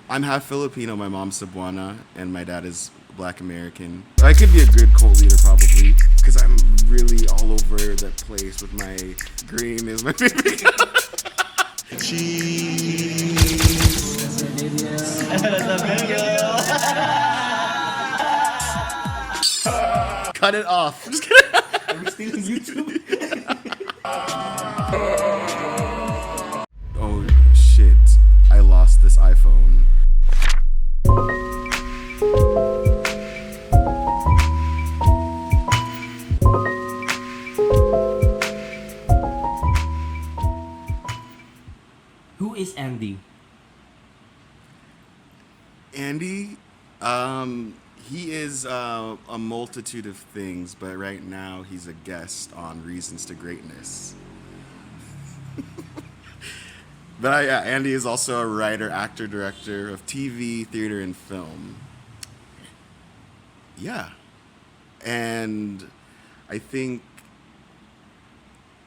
I'm half Filipino. My mom's Cebuana, and my dad is Black American. I could be a good cult leader probably, because I'm really all over the place with my green is my favorite. Cheese. Cut it off. Just kidding. Are we still on YouTube? Oh shit! I lost this iPhone. Who is Andy? Andy, he is a multitude of things, but right now he's a guest on Reasons to Greatness. But yeah, Andy is also a writer, actor, director of TV, theater, and film. Yeah, and I think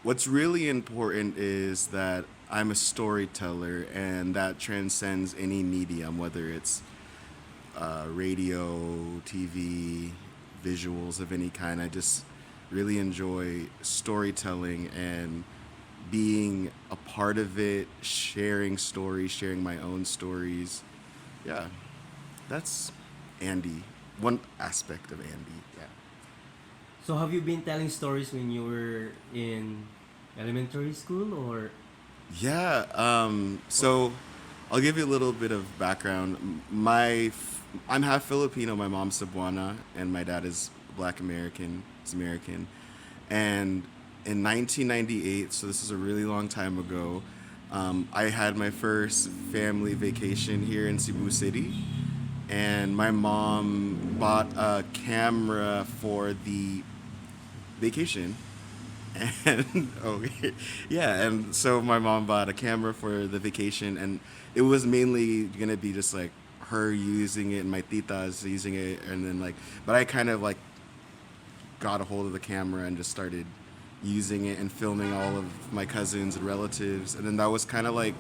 what's really important is that I'm a storyteller, and that transcends any medium, whether it's radio, TV, visuals of any kind. I just really enjoy storytelling and being a part of it, sharing stories, sharing my own stories. Yeah, that's Andy. One aspect of Andy. Yeah. So have you been telling stories when you were in elementary school or Yeah. So I'll give you a little bit of background. I'm half Filipino. My mom's Cebuana, and my dad is Black American. He's American, and in 1998, so this is a really long time ago, I had my first family vacation here in Cebu City, and my mom bought a camera for the vacation. And okay, yeah, and so my mom bought a camera for the vacation, and it was mainly gonna be just like her using it and my titas using it, and then like, but I kind of like got a hold of the camera and just started using it and filming all of my cousins and relatives, and then that was kind of like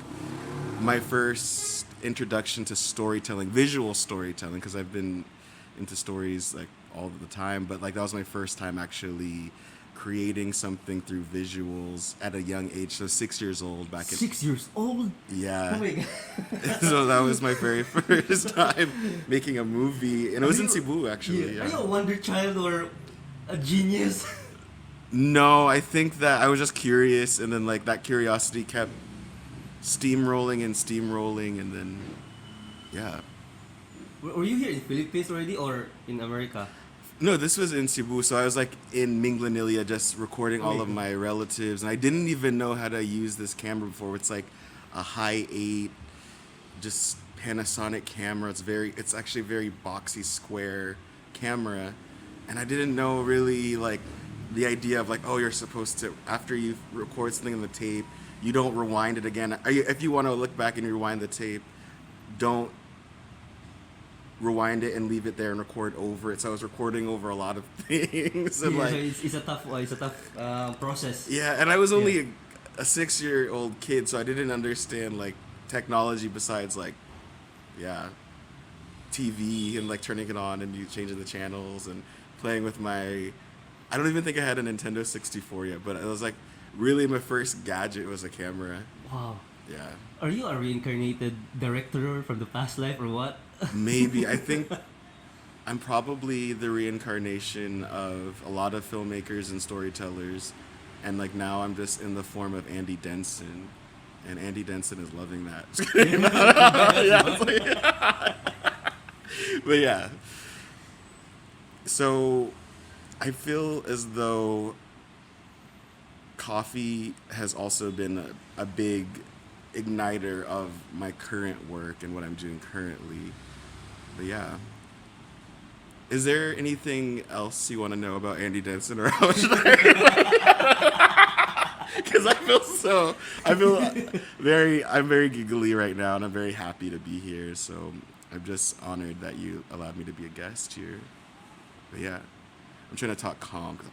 my first introduction to storytelling, visual storytelling, because I've been into stories like all the time, but like that was my first time actually creating something through visuals at a young age. So 6 years old back in 6 years old? yeah. Oh my god. So that was my very first time making a movie, and it was in Cebu actually. Are you Yeah. a wonder child or a genius? No, I think that I was just curious, and then like that curiosity kept steamrolling, and then yeah. Were you here in Philippines already or in America? No, this was in Cebu, so I was like in Minglanilia just recording Oh all my of god. my relatives, and I didn't even know how to use this camera before. It's like a high eight, just Panasonic camera. It's actually a very boxy, square camera, and I didn't know really like the idea of like, oh, you're supposed to, after you record something on the tape, you don't rewind it again. If you want to look back and rewind the tape, don't rewind it and leave it there and record over it. So I was recording over a lot of things, and Yeah, so like it's a tough process. yeah, and I was Yeah. only a 6 year old kid, so I didn't understand like technology besides like yeah, TV and like turning it on and you changing the channels and playing with my. I don't even think I had a Nintendo 64 yet, but it was like really my first gadget was a camera. Wow. Yeah, Are you a reincarnated director from the past life or what? maybe I think I'm probably the reincarnation of a lot of filmmakers and storytellers, and like now I'm just in the form of Andy Denson, and Andy Denson is loving that. Yeah, it's like- but yeah, so I feel as though coffee has also been a big igniter of my current work and what I'm doing currently. But yeah. Is there anything else you want to know about Andy Denson, or how should I? Because I feel I'm very giggly right now, and I'm very happy to be here. So I'm just honored that you allowed me to be a guest here. But yeah, I'm trying to talk calm. 'Cause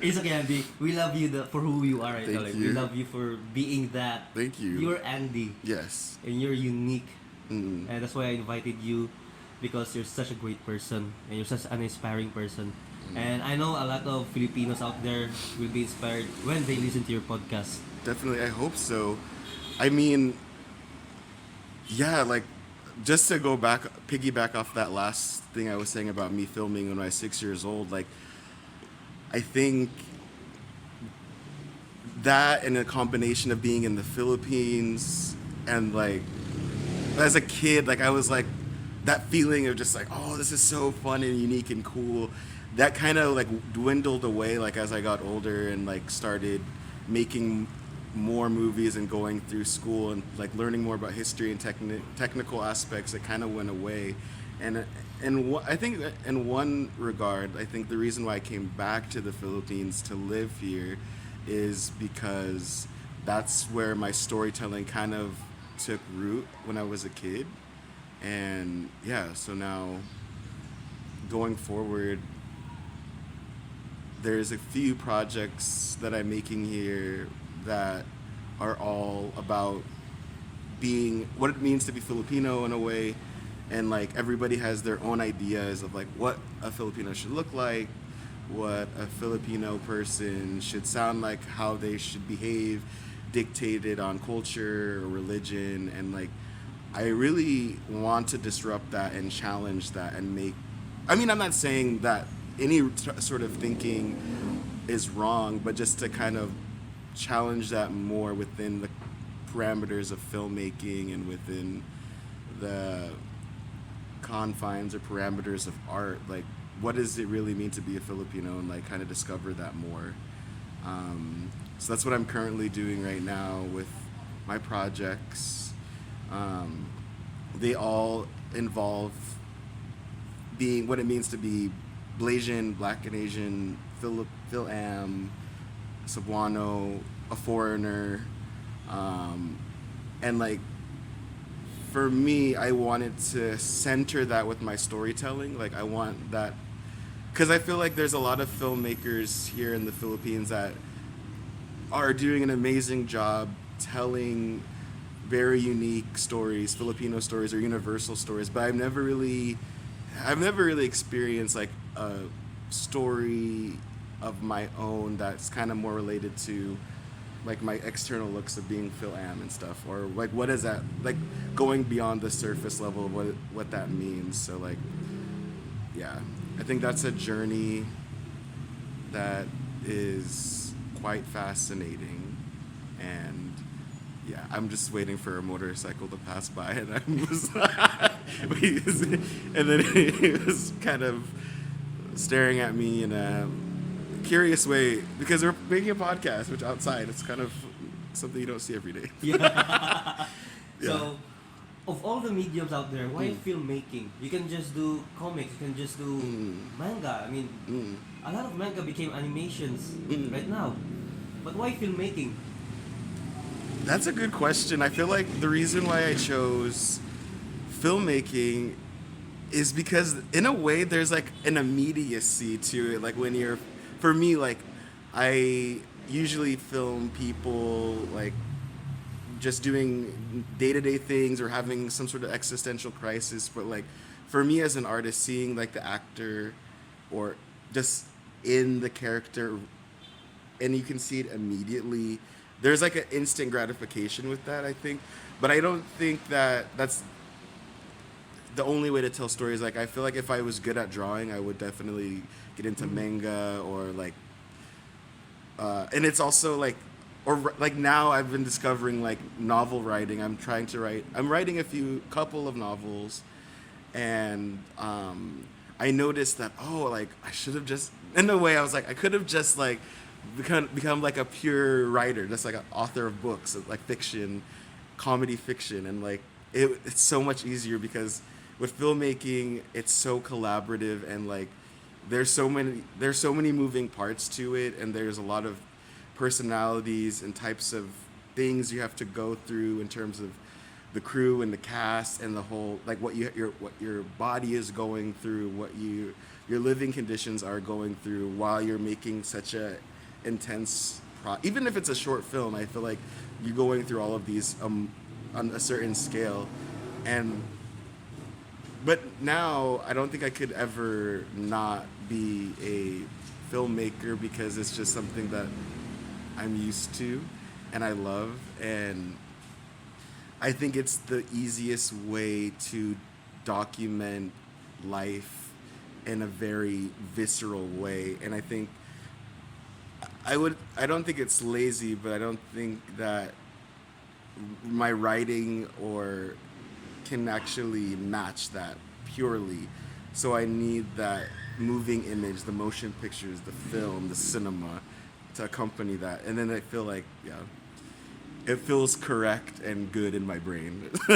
It's okay, Andy. We love you for who you are right now. Thank Like, we you. love you for being that. Thank you. You're Andy, Yes. and you're unique, Mm. and that's why I invited you, because you're such a great person and you're such an inspiring person. And I know a lot of Filipinos out there will be inspired when they listen to your podcast. Definitely, I hope so. I mean, yeah, like just to go back, piggyback off that last thing I was saying about me filming when I was 6 years old. Like, I think that and a combination of being in the Philippines and like as a kid, like I was like that feeling of just like, oh, this is so fun and unique and cool. That kind of like dwindled away like as I got older and like started making more movies and going through school and like learning more about history and technical aspects. It kind of went away, and I think that in one regard, I think the reason why I came back to the Philippines to live here is because that's where my storytelling kind of took root when I was a kid. And yeah, so now going forward, there's a few projects that I'm making here that are all about being what it means to be Filipino in a way, and like everybody has their own ideas of like what a Filipino should look like, what a Filipino person should sound like, how they should behave, dictated on culture or religion, and like I really want to disrupt that and challenge that and make. I mean, I'm not saying that any sort of thinking is wrong, but just to kind of challenge that more within the parameters of filmmaking and within the confines or parameters of art. Like, what does it really mean to be a Filipino, and like kind of discover that more. So that's what I'm currently doing right now with my projects. They all involve being what it means to be Blasian, Black and Asian, Phil-Am, Cebuano, a foreigner, and like for me, I wanted to center that with my storytelling. Like I want that because I feel like there's a lot of filmmakers here in the Philippines that are doing an amazing job telling very unique stories, Filipino stories or universal stories, but I've never really experienced like a story of my own that's kind of more related to like my external looks of being Phil Am and stuff, or like what is that like going beyond the surface level of what that means. So like yeah, I think that's a journey that is quite fascinating, and yeah, I'm just waiting for a motorcycle to pass by, and I was, and then he was kind of staring at me in a curious way because we're making a podcast, which outside it's kind of something you don't see every day. Yeah. Yeah. So, of all the mediums out there, why filmmaking? You can just do comics. You can just do manga. I mean, a lot of manga became animations right now. But why filmmaking? That's a good question. I feel like the reason why I chose filmmaking is because in a way there's like an immediacy to it. Like when you're, for me, like I usually film people like just doing day-to-day things or having some sort of existential crisis, but like for me as an artist, seeing like the actor or just in the character and you can see it immediately, there's like an instant gratification with that, I think. But I don't think that that's the only way to tell stories. Like I feel like if I was good at drawing, I would definitely get into manga or like and it's also like or like now I've been discovering like novel writing. I'm writing couple of novels, and I noticed that like I should have just, in a way I was like I could have just like become like a pure writer, just like an author of books like fiction, comedy fiction, and like it's so much easier because with filmmaking it's so collaborative, and like there's so many moving parts to it, and there's a lot of personalities and types of things you have to go through in terms of the crew and the cast and the whole like what your body is going through, your living conditions are going through while you're making such a intense even if it's a short film. I feel like you're going through all of these on a certain scale, and but now I don't think I could ever not be a filmmaker because it's just something that I'm used to and I love, and I think it's the easiest way to document life in a very visceral way. And I think I don't think it's lazy, but I don't think that my writing or can actually match that purely. So I need that moving image, the motion pictures, the film, the cinema to accompany that. And then I feel like, yeah, it feels correct and good in my brain. It's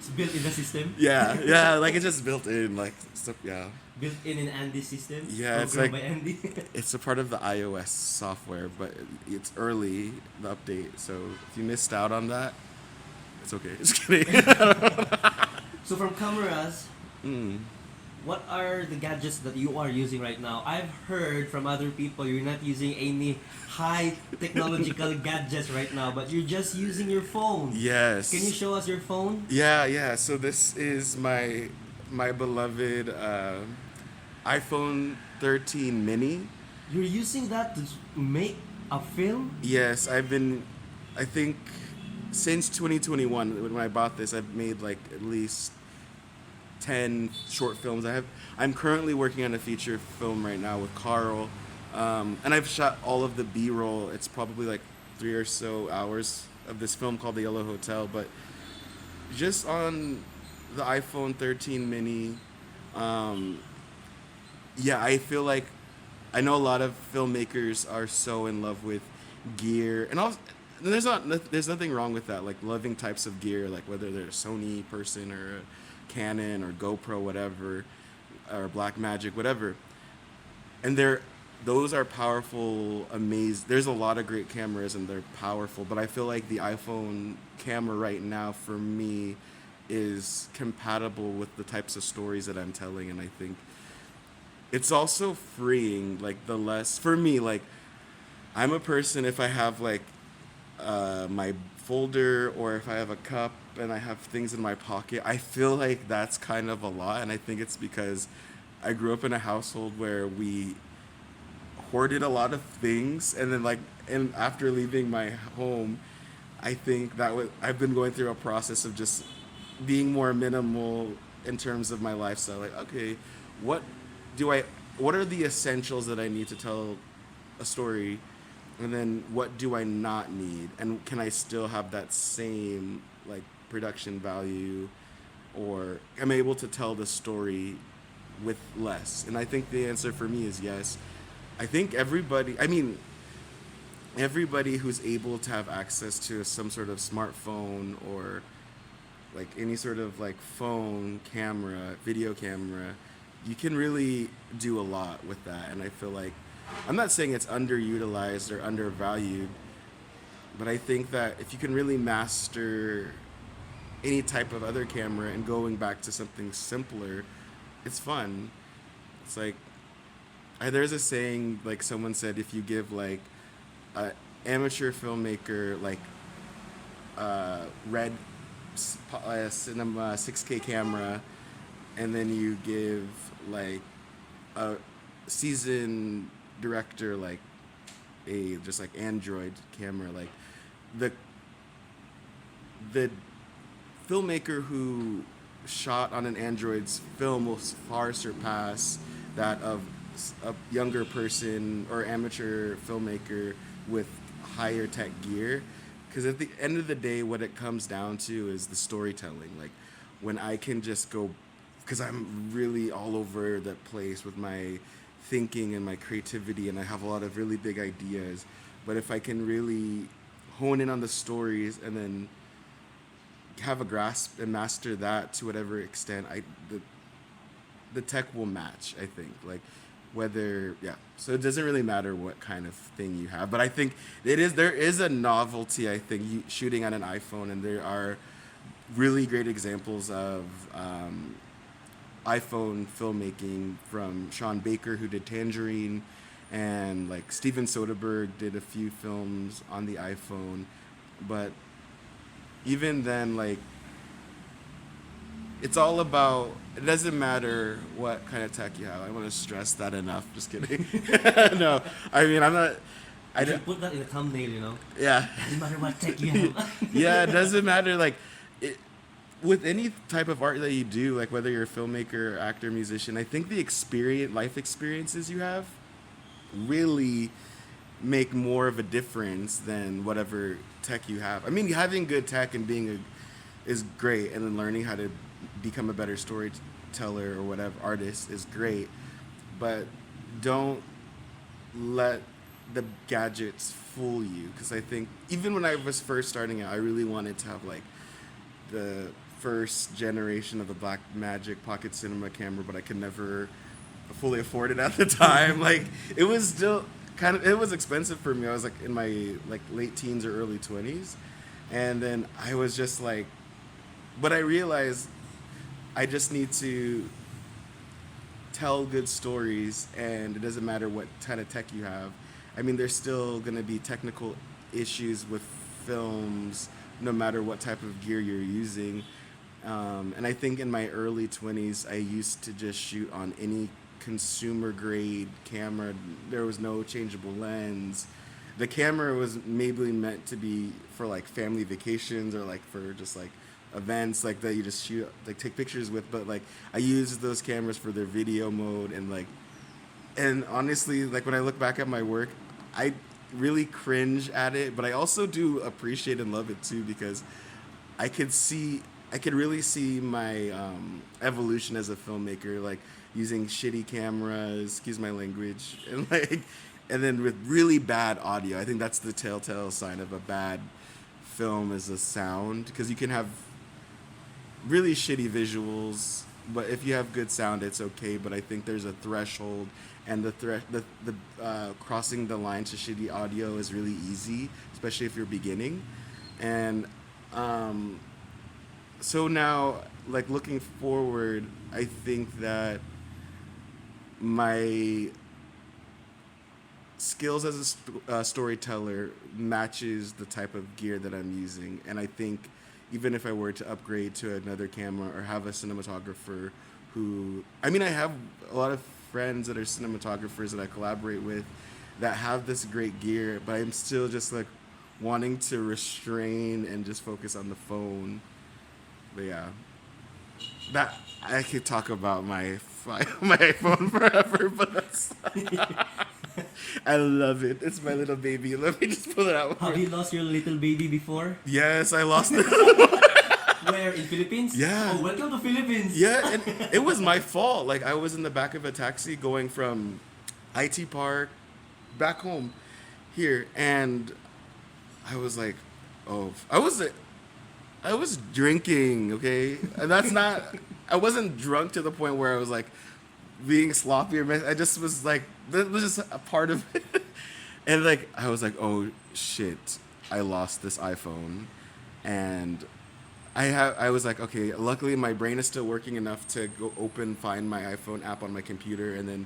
built in the system. Yeah, like it's just built in, like stuff. Yeah, Built in Andy's system. yeah, it's Programmed like by Andy. it's a part of the iOS software, but it's early the update. So if you missed out on that, it's okay. Just kidding. So from cameras, what are the gadgets that you are using right now? I've heard from other people you're not using any high technological gadgets right now, but you're just using your phone. Yes. Can you show us your phone? Yeah. So this is my beloved iPhone 13 mini. You're using that to make a film? Yes, I think since 2021 when I bought this, I've made like at least 10 short films. I'm currently working on a feature film right now with Carl, and I've shot all of the B-roll. It's probably like 3 or so hours of this film called The Yellow Hotel, but just on the iPhone 13 mini, yeah, I feel like I know a lot of filmmakers are so in love with gear, and also there's nothing wrong with that. Like loving types of gear, like whether they're a Sony person or a Canon or GoPro, whatever, or Blackmagic, whatever. And those are powerful, amazing. There's a lot of great cameras and they're powerful, but I feel like the iPhone camera right now for me is compatible with the types of stories that I'm telling, and I think it's also freeing. Like for me, like I'm a person, if I have like my folder or if I have a cup and I have things in my pocket, I feel like that's kind of a lot, and I think it's because I grew up in a household where we hoarded a lot of things, and then and after leaving my home, I think I've been going through a process of just being more minimal in terms of my lifestyle. Like, okay, what are the essentials that I need to tell a story, and then what do I not need, and can I still have that same like production value, or am I able to tell the story with less? And I think the answer for me is yes. I think everybody who's able to have access to some sort of smartphone or like any sort of like phone camera, video camera, you can really do a lot with that. And I feel like, I'm not saying it's underutilized or undervalued, but I think that if you can really master any type of other camera and going back to something simpler, it's fun. It's like, there's a saying, like someone said, if you give like a amateur filmmaker like red cinema 6K camera, and then you give like a seasoned director like a just like Android camera, like the filmmaker who shot on an Android's film will far surpass that of a younger person or amateur filmmaker with higher tech gear, because at the end of the day what it comes down to is the storytelling. Like when I can just go, because I'm really all over the place with my thinking and my creativity, and I have a lot of really big ideas, but if I can really hone in on the stories and then have a grasp and master that to whatever extent, the tech will match. I think like whether so it doesn't really matter what kind of thing you have, but I think there is a novelty, I think, shooting on an iPhone, and there are really great examples of iPhone filmmaking, from Sean Baker, who did Tangerine, and like Steven Soderbergh did a few films on the iPhone. But even then, like, it's all about, it doesn't matter what kind of tech you have. I want to stress that enough. Just kidding. No, I mean, I'm not. You should put that in the thumbnail, you know. Yeah. Doesn't matter what tech you have. Yeah, it doesn't matter. Like, with any type of art that you do, like whether you're a filmmaker, actor, musician, I think the life experiences you have, really make more of a difference than whatever tech you have. I mean, having good tech and is great, and then learning how to become a better storyteller or whatever artist is great, but don't let the gadgets fool you, because I think even when I was first starting out, I really wanted to have like the first generation of the Blackmagic pocket cinema camera, but I could never fully afford it at the time. Like, it was still it was expensive for me. I was like in my like late teens or early 20s, and then I was just like, but I realized I just need to tell good stories, and it doesn't matter what kind of tech you have. I mean, there's still going to be technical issues with films, no matter what type of gear you're using. And I think in my early 20s, I used to just shoot on any consumer grade camera. There was no changeable lens. The camera was maybe meant to be for like family vacations, or like for just like events like that you just shoot, like take pictures with. But like, I used those cameras for their video mode, and honestly, like when I look back at my work, I really cringe at it, but I also do appreciate and love it too, because I could really see my evolution as a filmmaker, like using shitty cameras, excuse my language, and then with really bad audio. I think that's the telltale sign of a bad film, is the sound, because you can have really shitty visuals, but if you have good sound, it's okay. But I think there's a threshold, and the crossing the line to shitty audio is really easy, especially if you're beginning. And so now, like looking forward, I think that my skills as a storyteller matches the type of gear that I'm using, and I think even if I were to upgrade to another camera or have a cinematographer I have a lot of friends that are cinematographers that I collaborate with that have this great gear, but I'm still just like wanting to restrain and just focus on the phone. But yeah, that I could talk about my iPhone forever, but that's I love it. It's my little baby. Let me just pull it out. Have you lost your little baby before? Yes, I lost it. Where, in Philippines? Yeah. Oh, welcome to Philippines. Yeah, and it was my fault. Like, I was in the back of a taxi going from IT Park back home here, and I was like, I was drinking, okay? And that's not, I wasn't drunk to the point where I was like being sloppy or I just was like, that was just a part of it. And like, I was like, oh shit, I lost this iPhone. And I was like, okay, luckily my brain is still working enough to go find my iPhone app on my computer. And then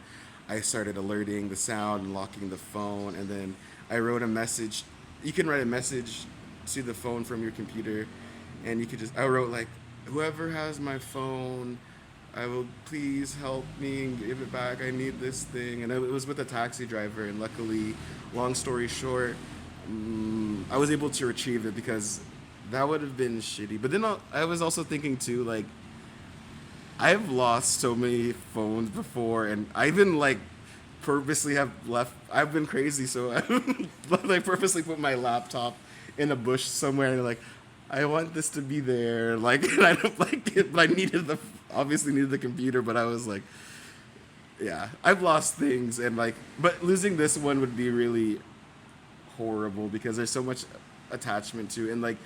I started alerting the sound and locking the phone. And then I wrote a message. You can write a message to the phone from your computer, and I wrote like, whoever has my phone, I will please help me and give it back. I need this thing. And it was with a taxi driver, and luckily, long story short, I was able to retrieve it, because that would have been shitty. But then I was also thinking too, like, I've lost so many phones before, and I even like purposely I've been crazy, so I purposely put my laptop in a bush somewhere, and like, I want this to be there, like, and I don't like it, but I obviously needed the computer, but I was like, yeah, I've lost things, and like, but losing this one would be really horrible, because there's so much attachment to, and like,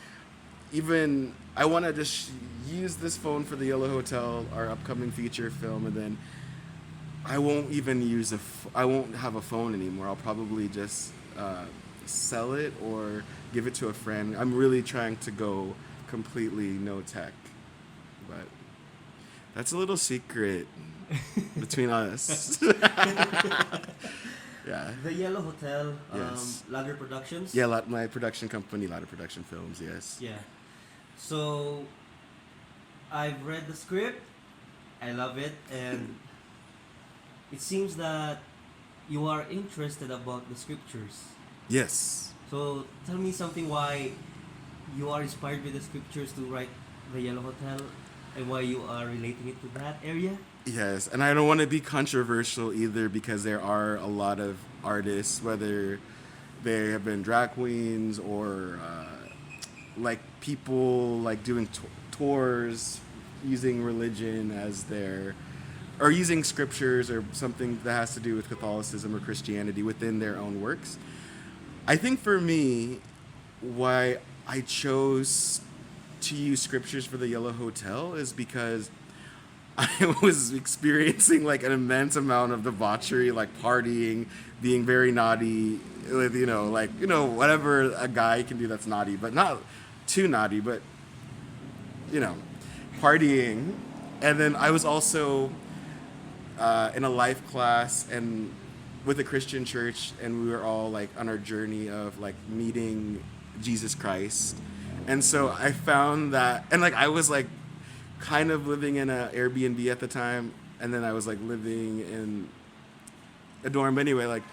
even I want to just use this phone for the Yellow Hotel, our upcoming feature film, and then I won't even I won't have a phone anymore. I'll probably just sell it or give it to a friend. I'm really trying to go completely no tech, but that's a little secret between us. Yeah. The Yellow Hotel, Yes. Ladder Productions. Yeah, my production company, Ladder Production Films. Yes. Yeah. So I've read the script. I love it, and it seems that you are interested about the scriptures. Yes. So tell me something why you are inspired by the scriptures to write the Yellow Hotel, and why you are relating it to that area. Yes, and I don't want to be controversial either because there are a lot of artists, whether they have been drag queens or like people like doing tours using religion as their or using scriptures or something that has to do with Catholicism or Christianity within their own works. I think for me, why I chose to use scriptures for the Yellow Hotel is because I was experiencing like an immense amount of debauchery, like partying, being very naughty, with like whatever a guy can do that's naughty, but not too naughty, but you know, partying. And then I was also in a life class and with a Christian church, and we were all like on our journey of like meeting Jesus Christ. And so I found that, and like I was like kind of living in a Airbnb at the time, and then I was like living in a dorm. But anyway, like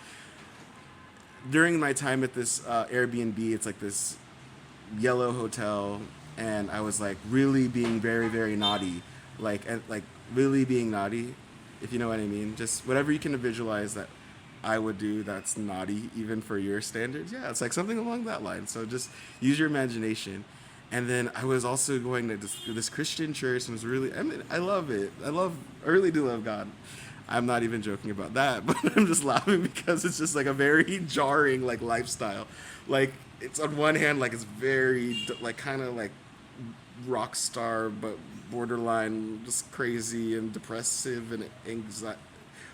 during my time at this Airbnb, it's like this yellow hotel, and I was like really being very very naughty, like really being naughty, if you know what I mean. Just whatever you can visualize that I would do that's naughty, even for your standards. Yeah, it's like something along that line. So just use your imagination. And then I was also going to this Christian church and was really, I mean, I love it. I really do love God. I'm not even joking about that, but I'm just laughing because it's just like a very jarring like lifestyle. Like it's on one hand, like it's very like kind of like rock star, but borderline just crazy and depressive and anxiety,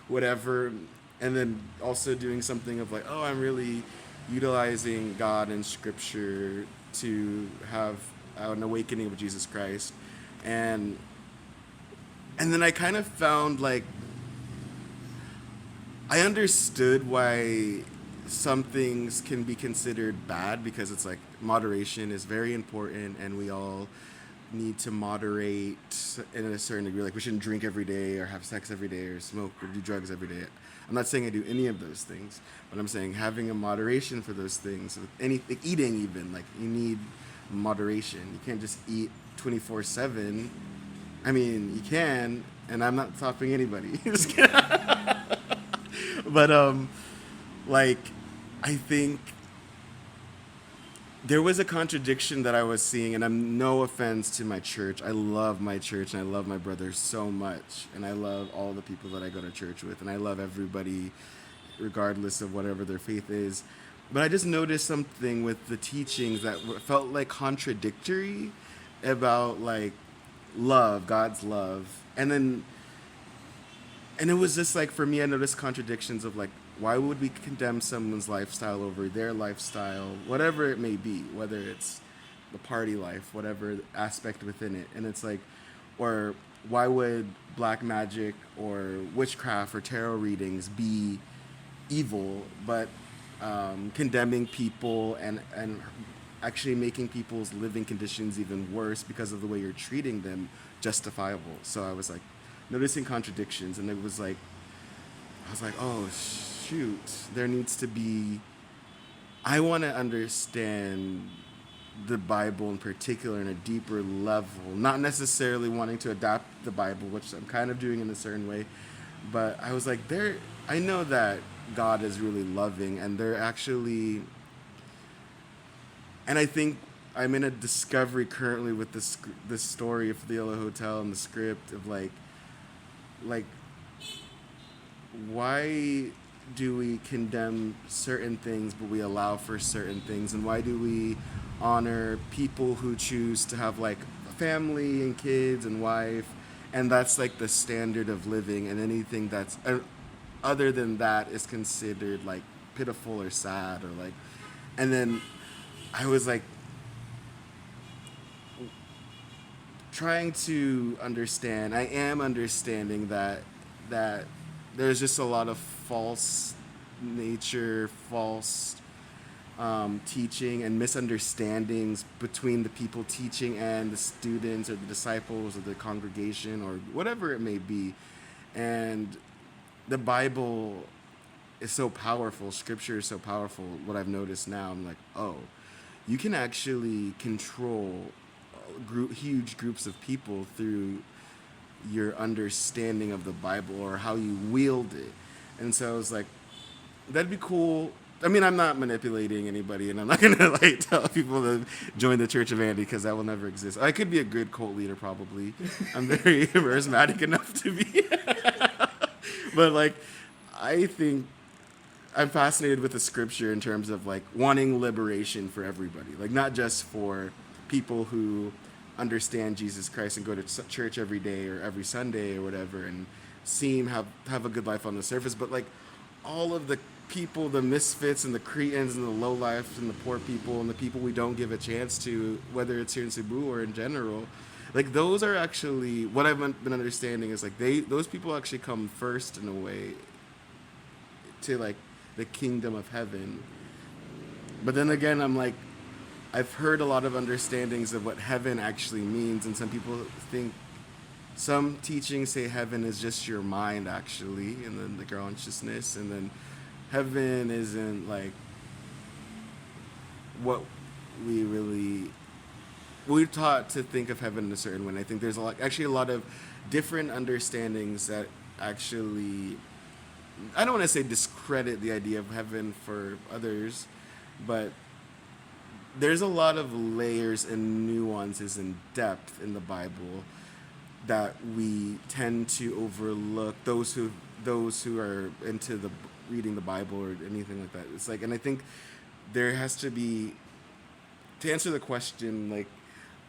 whatever. And then also doing something of like, oh, I'm really utilizing God and Scripture to have an awakening of Jesus Christ, and then I kind of found like I understood why some things can be considered bad because it's like moderation is very important, and we all need to moderate in a certain degree. Like we shouldn't drink every day or have sex every day or smoke or do drugs every day. I'm not saying I do any of those things, but I'm saying having a moderation for those things. With anything, eating even, like you need moderation. You can't just eat 24/7. I mean, you can, and I'm not stopping anybody. Just kidding. But like I think there was a contradiction that I was seeing, and I'm no offense to my church. I love my church, and I love my brothers so much, and I love all the people that I go to church with, and I love everybody, regardless of whatever their faith is. But I just noticed something with the teachings that felt like contradictory about like love, God's love, and it was just like for me, I noticed contradictions of like, why would we condemn someone's lifestyle over their lifestyle, whatever it may be, whether it's the party life, whatever aspect within it. And it's like, or why would black magic or witchcraft or tarot readings be evil, but condemning people and actually making people's living conditions even worse because of the way you're treating them justifiable. So I was like noticing contradictions, and it was like, I was like, oh shoot, there needs to be, I want to understand the Bible in particular in a deeper level, not necessarily wanting to adapt the Bible, which I'm kind of doing in a certain way, but I was like, I know that God is really loving, and they're actually, and I think I'm in a discovery currently with this story of the Yellow Hotel and the script of like why do we condemn certain things but we allow for certain things, and why do we honor people who choose to have like a family and kids and wife and that's like the standard of living, and anything that's other than that is considered like pitiful or sad or like. And then I was like trying to understand. I am understanding that there's just a lot of false nature, false teaching, and misunderstandings between the people teaching and the students or the disciples or the congregation or whatever it may be. And the Bible is so powerful. Scripture is so powerful. What I've noticed now, I'm like, oh, you can actually control huge groups of people through your understanding of the Bible or how you wield it. And so I was like, that'd be cool. I mean, I'm not manipulating anybody, and I'm not gonna like tell people to join the Church of Andy because that will never exist. I could be a good cult leader, probably. I'm very charismatic enough to be, but like, I think I'm fascinated with the scripture in terms of like wanting liberation for everybody, like not just for people who understand Jesus Christ and go to church every day or every Sunday or whatever and seem have a good life on the surface, but like all of the people, the misfits and the cretins and the low life and the poor people and the people we don't give a chance to, whether it's here in Cebu or in general, like those are actually what I've been understanding is like those people actually come first in a way to like the kingdom of heaven. But then again, I'm like, I've heard a lot of understandings of what heaven actually means, and some people think some teachings say heaven is just your mind actually, and then the consciousness, and then heaven isn't like what we're taught to think of heaven in a certain way. And I think there's actually a lot of different understandings that actually, I don't want to say discredit the idea of heaven for others, but there's a lot of layers and nuances and depth in the Bible that we tend to overlook. Those who are into the reading the Bible or anything like that. It's like, and I think there has to be, to answer the question, like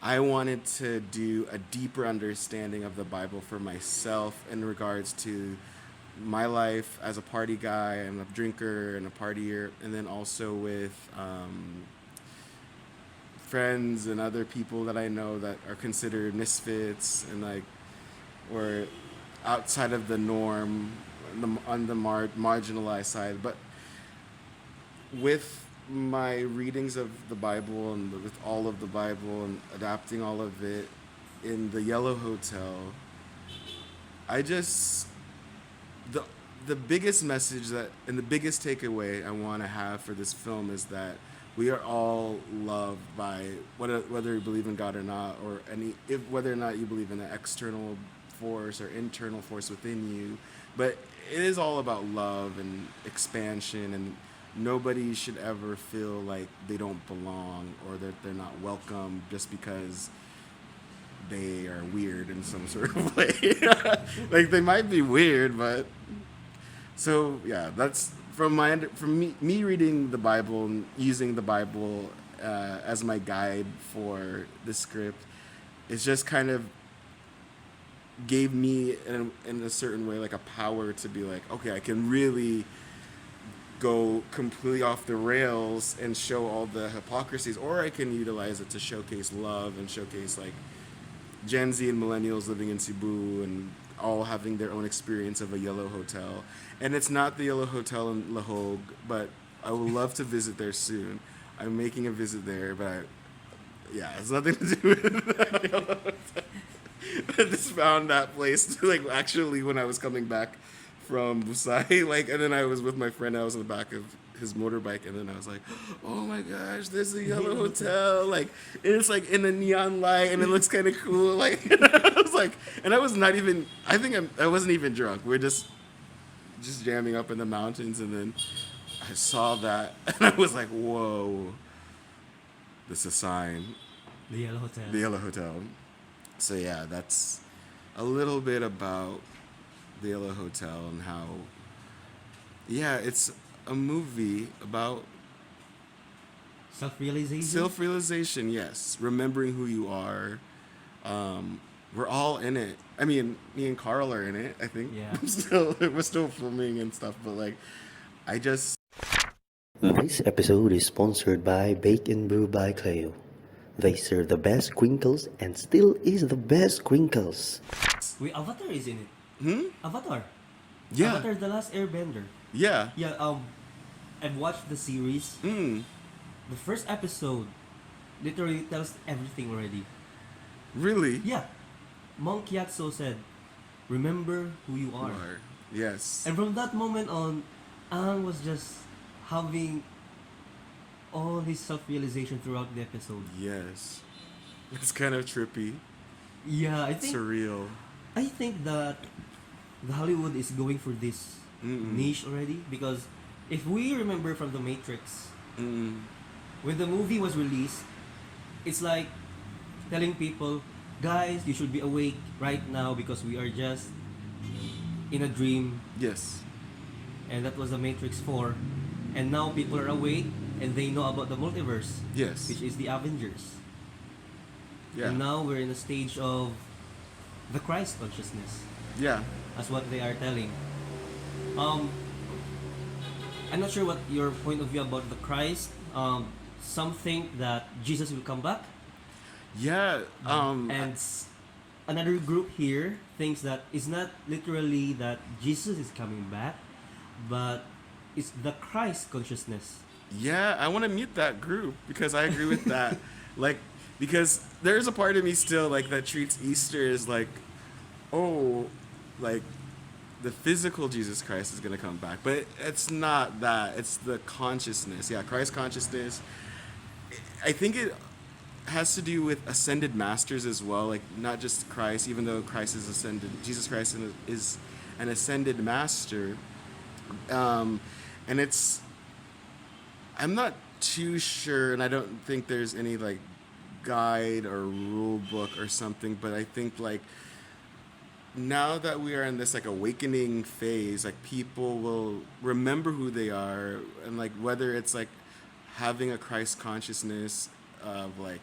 I wanted to do a deeper understanding of the Bible for myself in regards to my life as a party guy and a drinker and a partier, and then also with friends and other people that I know that are considered misfits and like, or outside of the norm, on the marginalized side. But with my readings of the Bible and with all of the Bible and adapting all of it in the Yellow Hotel, I just the biggest message that and the biggest takeaway I want to have for this film is that we are all loved by whether you believe in God or not, or whether or not you believe in an external force or internal force within you, but it is all about love and expansion, and nobody should ever feel like they don't belong or that they're not welcome just because they are weird in some sort of way. Like they might be weird, but so yeah, that's from me reading the Bible and using the Bible as my guide for the script. It's just kind of gave me in a certain way like a power to be like, okay, I can really go completely off the rails and show all the hypocrisies, or I can utilize it to showcase love and showcase like Gen Z and millennials living in Cebu and all having their own experience of a Yellow Hotel. And it's not the Yellow Hotel in La Hogue, but I would love to visit there soon. I'm making a visit there, but it's nothing to do with the Yellow Hotel. I just found that place like actually when I was coming back from Busai, like, and then I was with my friend. I was in the back of his motorbike, and then I was like, "Oh my gosh, there's a Yellow Hotel!" Like, and it's like in a neon light, and it looks kind of cool. Like, I was like, and I was not even. I wasn't even drunk. We're just jamming up in the mountains, and then I saw that, and I was like, "Whoa, this is a sign." The Yellow Hotel. The Yellow Hotel. So yeah, that's a little bit about the Yellow Hotel and how, it's a movie about Self-realization. self-realization. Yes, remembering who you are, we're all in it. I mean, me and Carl are in it. I think. Yeah. We're still filming and stuff, but like, I just This episode is sponsored by Bake and Brew by Cleo. They serve the best crinkles and still is the best crinkles. Wait, Avatar is in it. Avatar. yeah, Avatar: The Last Airbender. yeah. Yeah. I've watched the series. The first episode literally tells everything already. Really? Yeah. Monk Yatso said, "Remember who you are." Yes. And from that moment on, Ang was just having all this self-realization throughout the episode. Yes. It's kind of trippy, Yeah, I think that the Hollywood is going for this niche already, because if we remember from The Matrix, when the movie was released, it's like telling people, guys, you should be awake right now because we are just in a dream. Yes. And that was The Matrix 4. And now people are awake and they know about the multiverse, Yes. which is the Avengers. Yeah. And now we're in a stage of the Christ consciousness. Yeah. That's what they are telling. I'm not sure what your point of view about the Christ. Some think that Jesus will come back, Yeah. and another group here thinks that it's not literally that Jesus is coming back, but it's the Christ consciousness. Yeah, I want to mute that group because I agree with that. Like, because there's a part of me still like that treats Easter as like, oh, like the physical Jesus Christ is gonna come back, but it's not that. It's the consciousness. Yeah, Christ consciousness. I think it has to do with ascended masters as well. Like not just Christ, even though Christ is ascended. Jesus Christ is an ascended master. And it's, I'm not too sure, and I don't think there's any like guide or rule book or something, but I think like now that we are in this like awakening phase, like people will remember who they are, and like whether it's like having a Christ consciousness of like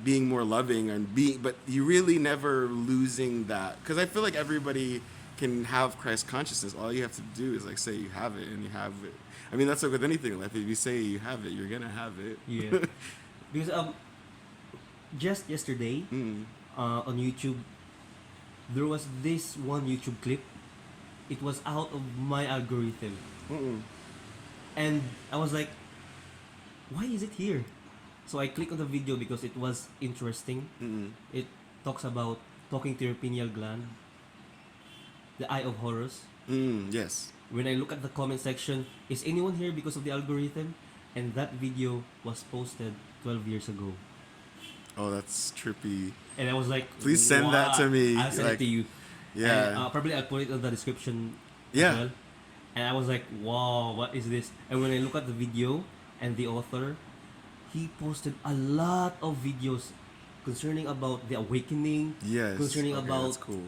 being more loving and being, but you really never losing that, because I feel like everybody can have Christ consciousness. All you have to do is like say you have it, and you have it. I mean, that's like with anything in life. If you say you have it, you're gonna have it. Yeah. Because just yesterday on YouTube, there was this one YouTube clip. It was out of my algorithm, and I was like, why is it here? So I clicked on the video because it was interesting. It talks about talking to your pineal gland, the eye of Horus. Yes. When I look at the comment section, is anyone here because of the algorithm? And that video was posted 12 years ago. Oh, that's trippy. And I was like, Please send that to me. I'll send it Like, to you. yeah. And, probably I'll put it in the description Yeah. as well. And I was like, wow, what is this? And when I look at the video and the author, he posted a lot of videos concerning about the awakening, Yes. concerning Okay, about that's cool.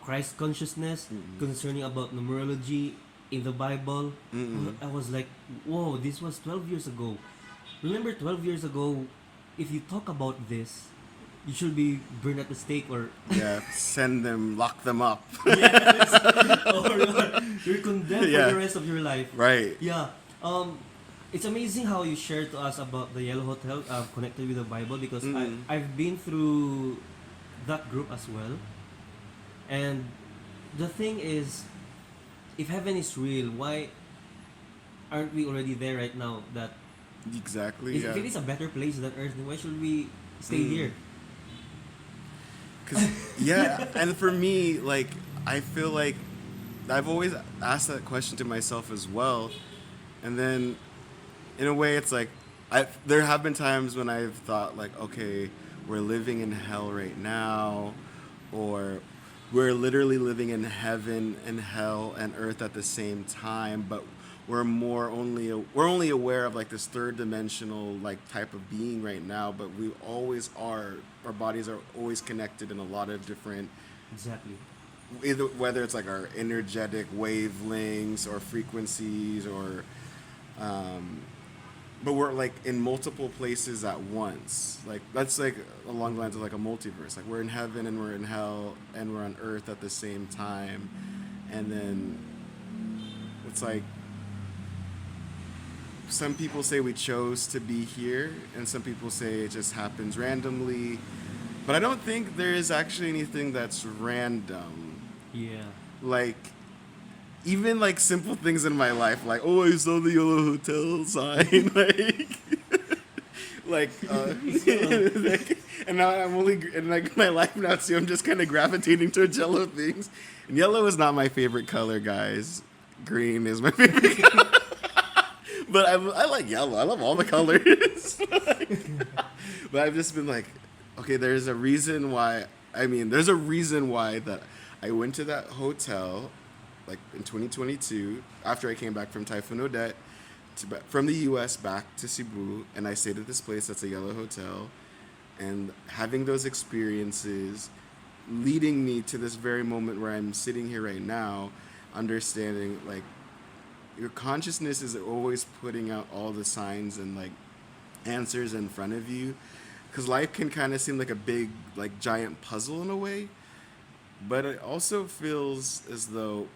Christ consciousness, concerning about numerology in the Bible. I was like, whoa, this was 12 years ago. Remember 12 years ago, if you talk about this, you should be burned at the stake, or Yeah, send them, lock them up. yes, or you're condemned Yeah. for the rest of your life. Right. Yeah. It's amazing how you shared to us about the Yellow Hotel connected with the Bible, because I've been through that group as well. And the thing is, if heaven is real, why aren't we already there right now? That Exactly. if it is a better place than Earth, then why should we stay here? Cause yeah, and for me, like I feel like I've always asked that question to myself as well, and then in a way, it's like there have been times when I've thought like, okay, we're living in hell right now, or we're literally living in heaven and hell and earth at the same time, but we're only aware of like this third dimensional like type of being right now, but we always are, our bodies are always connected in a lot of different, Exactly. either whether it's like our energetic wavelengths or frequencies or but we're like in multiple places at once. Like that's like along the lines of like a multiverse. Like we're in heaven and we're in hell and we're on earth at the same time. And then it's like some people say we chose to be here and some people say it just happens randomly. But I don't think there is actually anything that's random. Yeah. Like even like simple things in my life, like oh, I saw the yellow hotel sign, like, like, and now I'm only in like my life now too. I'm just kind of gravitating towards yellow things, and yellow is not my favorite color, guys. Green is my favorite color. But I like yellow. I love all the colors. But I've just been like, okay, there's a reason why. I mean, there's a reason why that I went to that hotel like in 2022 after I came back from Typhoon Odette from the U.S. back to Cebu, and I stayed at this place that's a yellow hotel, and having those experiences leading me to this very moment where I'm sitting here right now, understanding like your consciousness is always putting out all the signs and like answers in front of you, because life can kind of seem like a big like giant puzzle in a way, but it also feels as though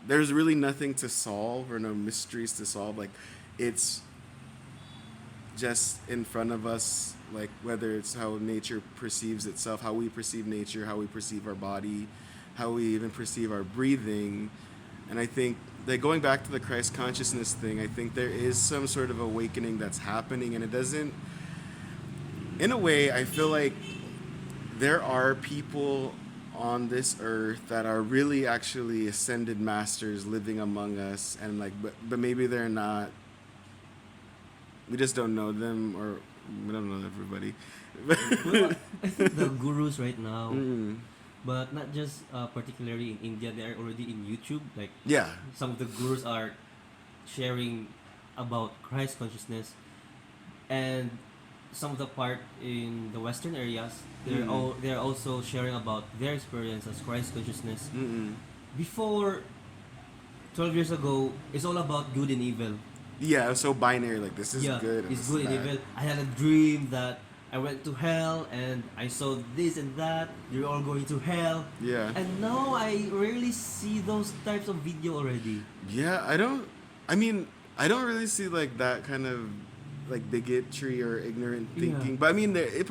there's really nothing to solve or no mysteries to solve. Like it's just in front of us, like whether it's how nature perceives itself, how we perceive nature, how we perceive our body, how we even perceive our breathing. And I think that going back to the Christ consciousness thing, I think there is some sort of awakening that's happening, and it doesn't, in a way, I feel like there are people on this earth that are really actually ascended masters living among us, and like but maybe they're not, we just don't know them, or we don't know everybody. Well, I think the gurus right now, but not just particularly in India, they are already in YouTube. Like Yeah. some of the gurus are sharing about Christ consciousness, and some of the part in the Western areas, they're also sharing about their experience as Christ consciousness. Before 12 years ago, it's all about good and evil. Yeah, it was so binary, like this is Yeah, good and it's this good is and bad. evil. I had a dream that I went to hell and I saw this and that. You're all going to hell. Yeah. And now I rarely see those types of video already. Yeah, I don't really see like that kind of like bigotry or ignorant thinking. Yeah. But I mean, it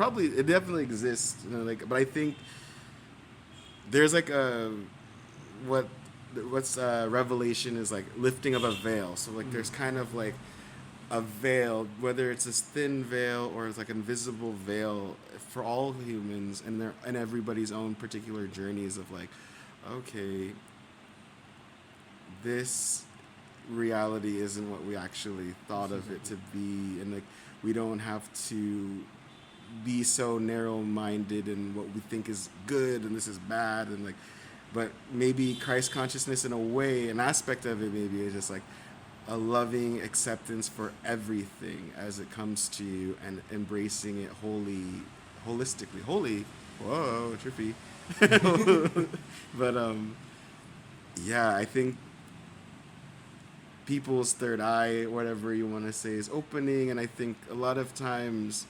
definitely exists, you know, like, but I think there's like what's revelation is like lifting of a veil. So like there's kind of like a veil, whether it's this thin veil or it's like invisible veil for all humans and everybody's own particular journeys of like, okay, this reality isn't what we actually thought of it to be, and like we don't have to be so narrow-minded in what we think is good and this is bad, and like, but maybe Christ consciousness in a way, an aspect of it maybe is just like a loving acceptance for everything as it comes to you and embracing it holistically. Whoa, trippy. But yeah, I think people's third eye, whatever you want to say, is opening, and I think a lot of times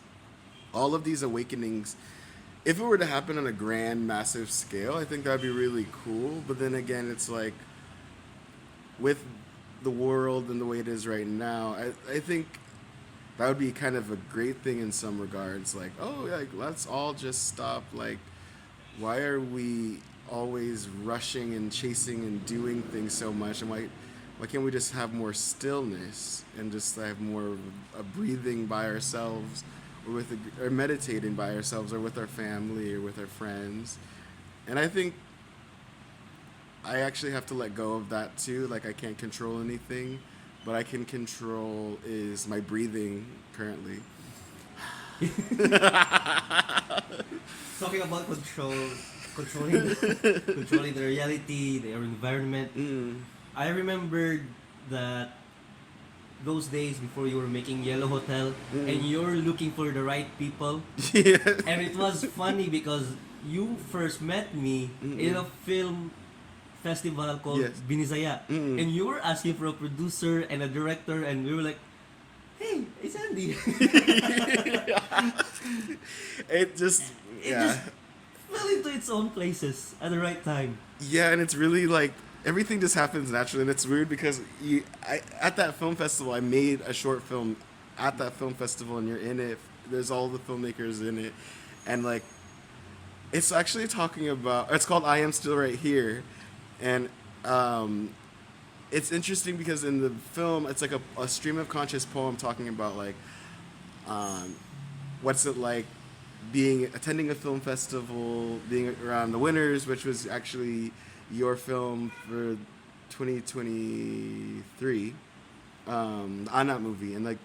all of these awakenings, if it were to happen on a grand massive scale, I think that'd be really cool. But then again, it's like with the world and the way it is right now, I think that would be kind of a great thing in some regards. Like, oh, like, let's all just stop. Like, why are we always rushing and chasing and doing things so much? And why can't we just have more stillness and just have more of a breathing by ourselves, or or meditating by ourselves, or with our family, or with our friends? And I think I actually have to let go of that too. Like, I can't control anything, but I can control is my breathing currently. Talking about controlling the reality, the environment. I remembered that those days before you were making Yellow Hotel and you're looking for the right people. Yeah. And it was funny because you first met me in a film festival called Yes. Binisaya. And you were asking for a producer and a director, and we were like, hey, it's Andy. It just, It yeah. just fell into its own places at the right time. Yeah, and it's really like everything just happens naturally, and it's weird because at that film festival, I made a short film at that film festival, and you're in it. There's all the filmmakers in it, and like it's actually talking about. It's called "I Am Still Right Here," and um, it's interesting because in the film, it's like a stream of conscious poem talking about like um, what's it like being attending a film festival, being around the winners, which was actually your film for 2023 on that movie, and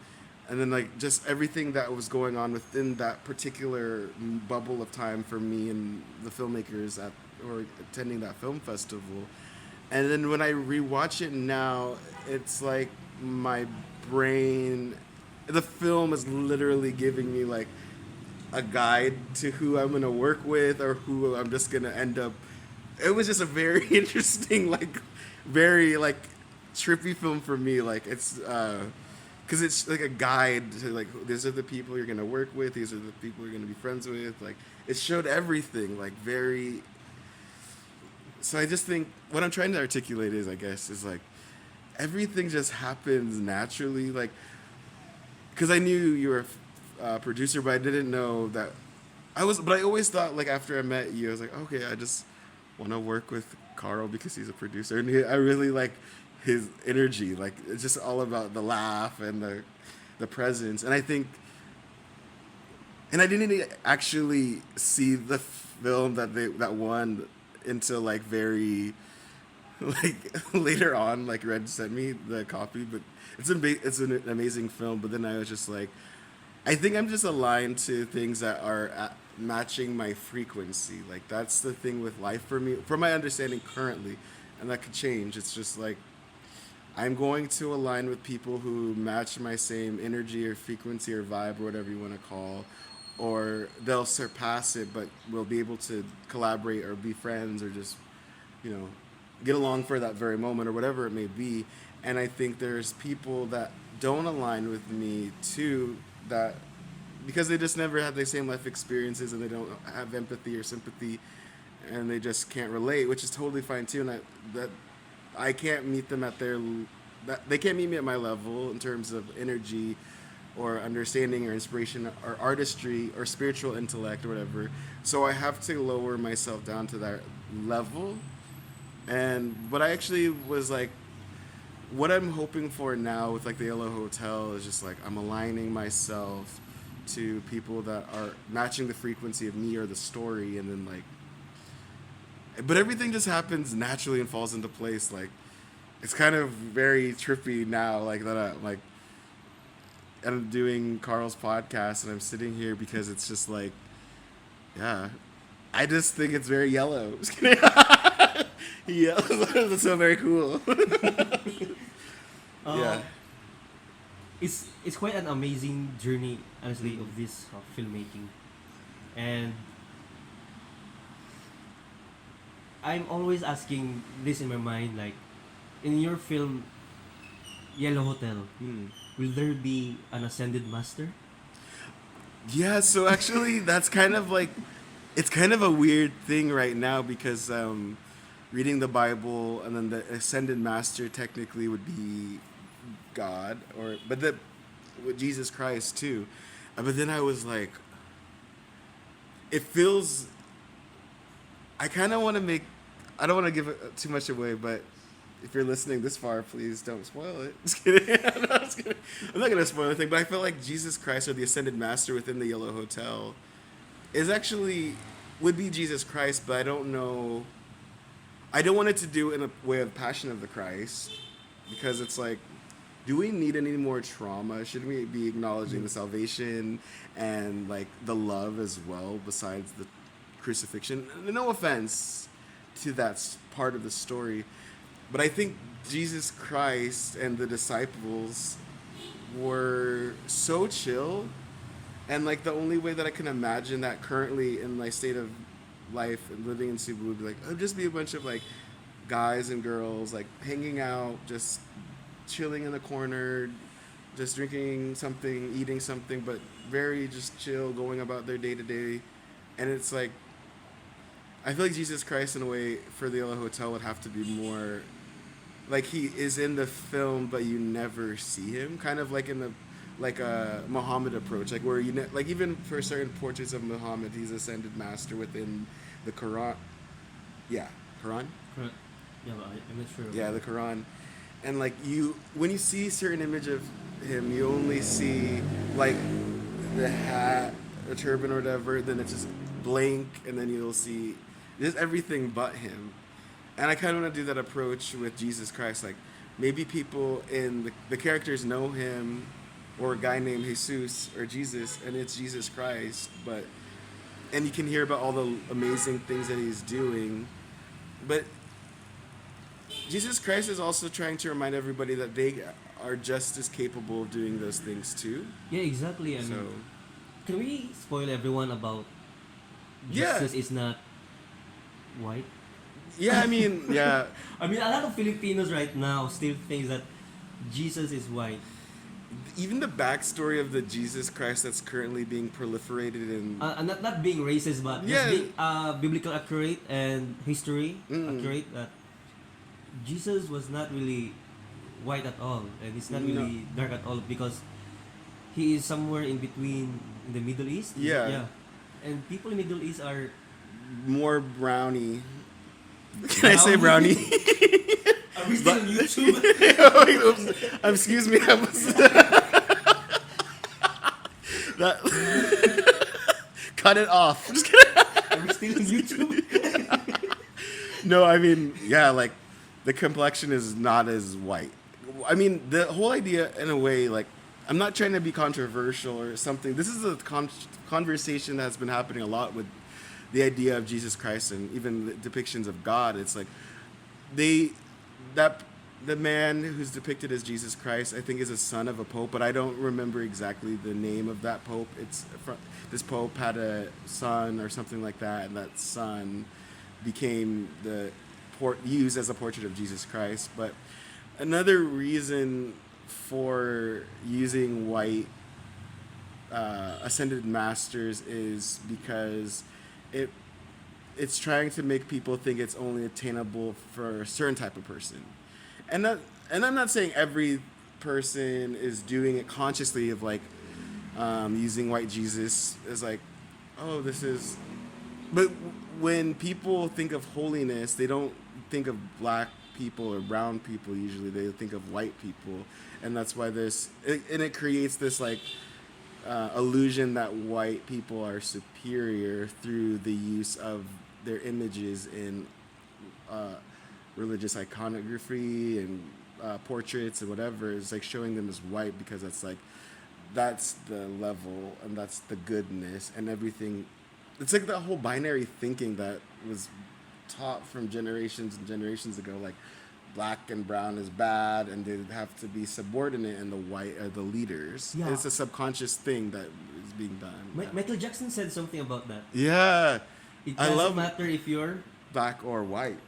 then like just everything that was going on within that particular bubble of time for me and the filmmakers at or attending that film festival. And then when I rewatch it now, it's like my brain, the film is literally giving me like a guide to who I'm gonna work with or who I'm just gonna end up. It was just a very interesting, like, very like trippy film for me. Like it's because it's like a guide to like these are the people you're gonna work with, these are the people you're gonna be friends with. Like it showed everything, like very. So I just think what I'm trying to articulate is, I guess, is like everything just happens naturally, like because I knew you were a producer, but I didn't know that But I always thought, like after I met you, I was like, okay, I just want to work with Carl because he's a producer, and I really like his energy. Like it's just all about the laugh and the presence, and I think, and I didn't actually see the film that won until like very like later on. Like Red sent me the copy, but it's an amazing film. But then I was just like, I think I'm just aligned to things that are matching my frequency. Like that's the thing with life for me, from my understanding currently, and that could change. It's just like I'm going to align with people who match my same energy or frequency or vibe or whatever you want to call, or they'll surpass it, but we'll be able to collaborate or be friends or just, get along for that very moment or whatever it may be. And I think there's people that don't align with me too, that because they just never had the same life experiences and they don't have empathy or sympathy and they just can't relate, which is totally fine too. And I can't meet them at that they can't meet me at my level in terms of energy or understanding or inspiration or artistry or spiritual intellect or whatever. So I have to lower myself down to that level. And what I actually was like, what I'm hoping for now with like the Yellow Hotel is just like I'm aligning myself to people that are matching the frequency of me or the story, and then like, but everything just happens naturally and falls into place. Like it's kind of very trippy now, like that I'm doing Carl's podcast and I'm sitting here because it's just like, yeah, I just think it's very yellow. Just kidding. Yeah, that's so very cool. Yeah. It's quite an amazing journey, honestly, of this filmmaking, and I'm always asking this in my mind, like, in your film Yellow Hotel, will there be an ascended master? Yeah, so actually that's kind of like it's kind of a weird thing right now because reading the Bible and then the ascended master technically would be God or but the with Jesus Christ too. But then I was like it feels I kind of want to make I don't want to give it too much away, but if you're listening this far, please don't spoil it. Just kidding. I'm not gonna spoil anything, but I feel like Jesus Christ or the ascended master within the Yellow Hotel is actually would be Jesus Christ, but I don't know. I don't want it to do in a way of Passion of the Christ because it's like, do we need any more trauma? Should we be acknowledging the salvation and like the love as well besides the crucifixion? No offense to that part of the story. But I think Jesus Christ and the disciples were so chill. And like the only way that I can imagine that currently in my state of life and living in Cebu would be like, it'd just be a bunch of like guys and girls like hanging out, just chilling in the corner, just drinking something, eating something, but very just chill, going about their day to day. And it's like, I feel like Jesus Christ, in a way, for the Yellow Hotel would have to be more like he is in the film, but you never see him. Kind of like in the like a Muhammad approach, like where like even for certain portraits of Muhammad, he's ascended master within the Quran. Yeah, Quran. Correct. Yeah, but I'm not sure. Yeah, the Quran. And like when you see certain image of him, you only see like the hat, a turban or whatever. Then it's just blank, and then you'll see just everything but him. And I kind of want to do that approach with Jesus Christ. Like maybe people in the characters know him, or a guy named Jesus or Jesus, and it's Jesus Christ. And you can hear about all the amazing things that he's doing, but Jesus Christ is also trying to remind everybody that they are just as capable of doing those things too. Yeah, exactly. I So, mean, can we spoil everyone about yeah, Jesus is not white? yeah. I mean, yeah. I mean, a lot of Filipinos right now still think that Jesus is white. Even the backstory of the Jesus Christ that's currently being proliferated in. Not being racist, but Yeah. just being biblical accurate and history accurate. That Jesus was not really white at all, and he's not No. really dark at all because he is somewhere in between in the Middle East. Yeah. Yeah. And people in Middle East are More brownie. Can I say brownie? Are we still on YouTube? Wait, oops. Excuse me. I was that. Cut it off. Just kidding. Are we still on YouTube? No, I mean, yeah, like the complexion is not as white. I mean, the whole idea, in a way, like I'm not trying to be controversial or something. This is a conversation that's been happening a lot with the idea of Jesus Christ and even the depictions of God. It's like the man who's depicted as Jesus Christ, I think, is a son of a pope, but I don't remember exactly the name of that pope. This pope had a son or something like that, and that son became used as a portrait of Jesus Christ. But another reason for using white ascended masters is because it's trying to make people think it's only attainable for a certain type of person. And I'm not saying every person is doing it consciously of like using white Jesus as like, oh, this is. But when people think of holiness, they don't think of black people or brown people. Usually, they think of white people, and that's why it creates this like illusion that white people are superior through the use of their images in religious iconography and portraits and whatever. It's like showing them as white because that's the level and that's the goodness and everything. It's like that whole binary thinking that was taught from generations and generations ago, like black and brown is bad and they have to be subordinate and the white are the leaders. Yeah. It's a subconscious thing that is being done. Michael Jackson said something about that. Yeah. It I doesn't love matter if you're. black or white.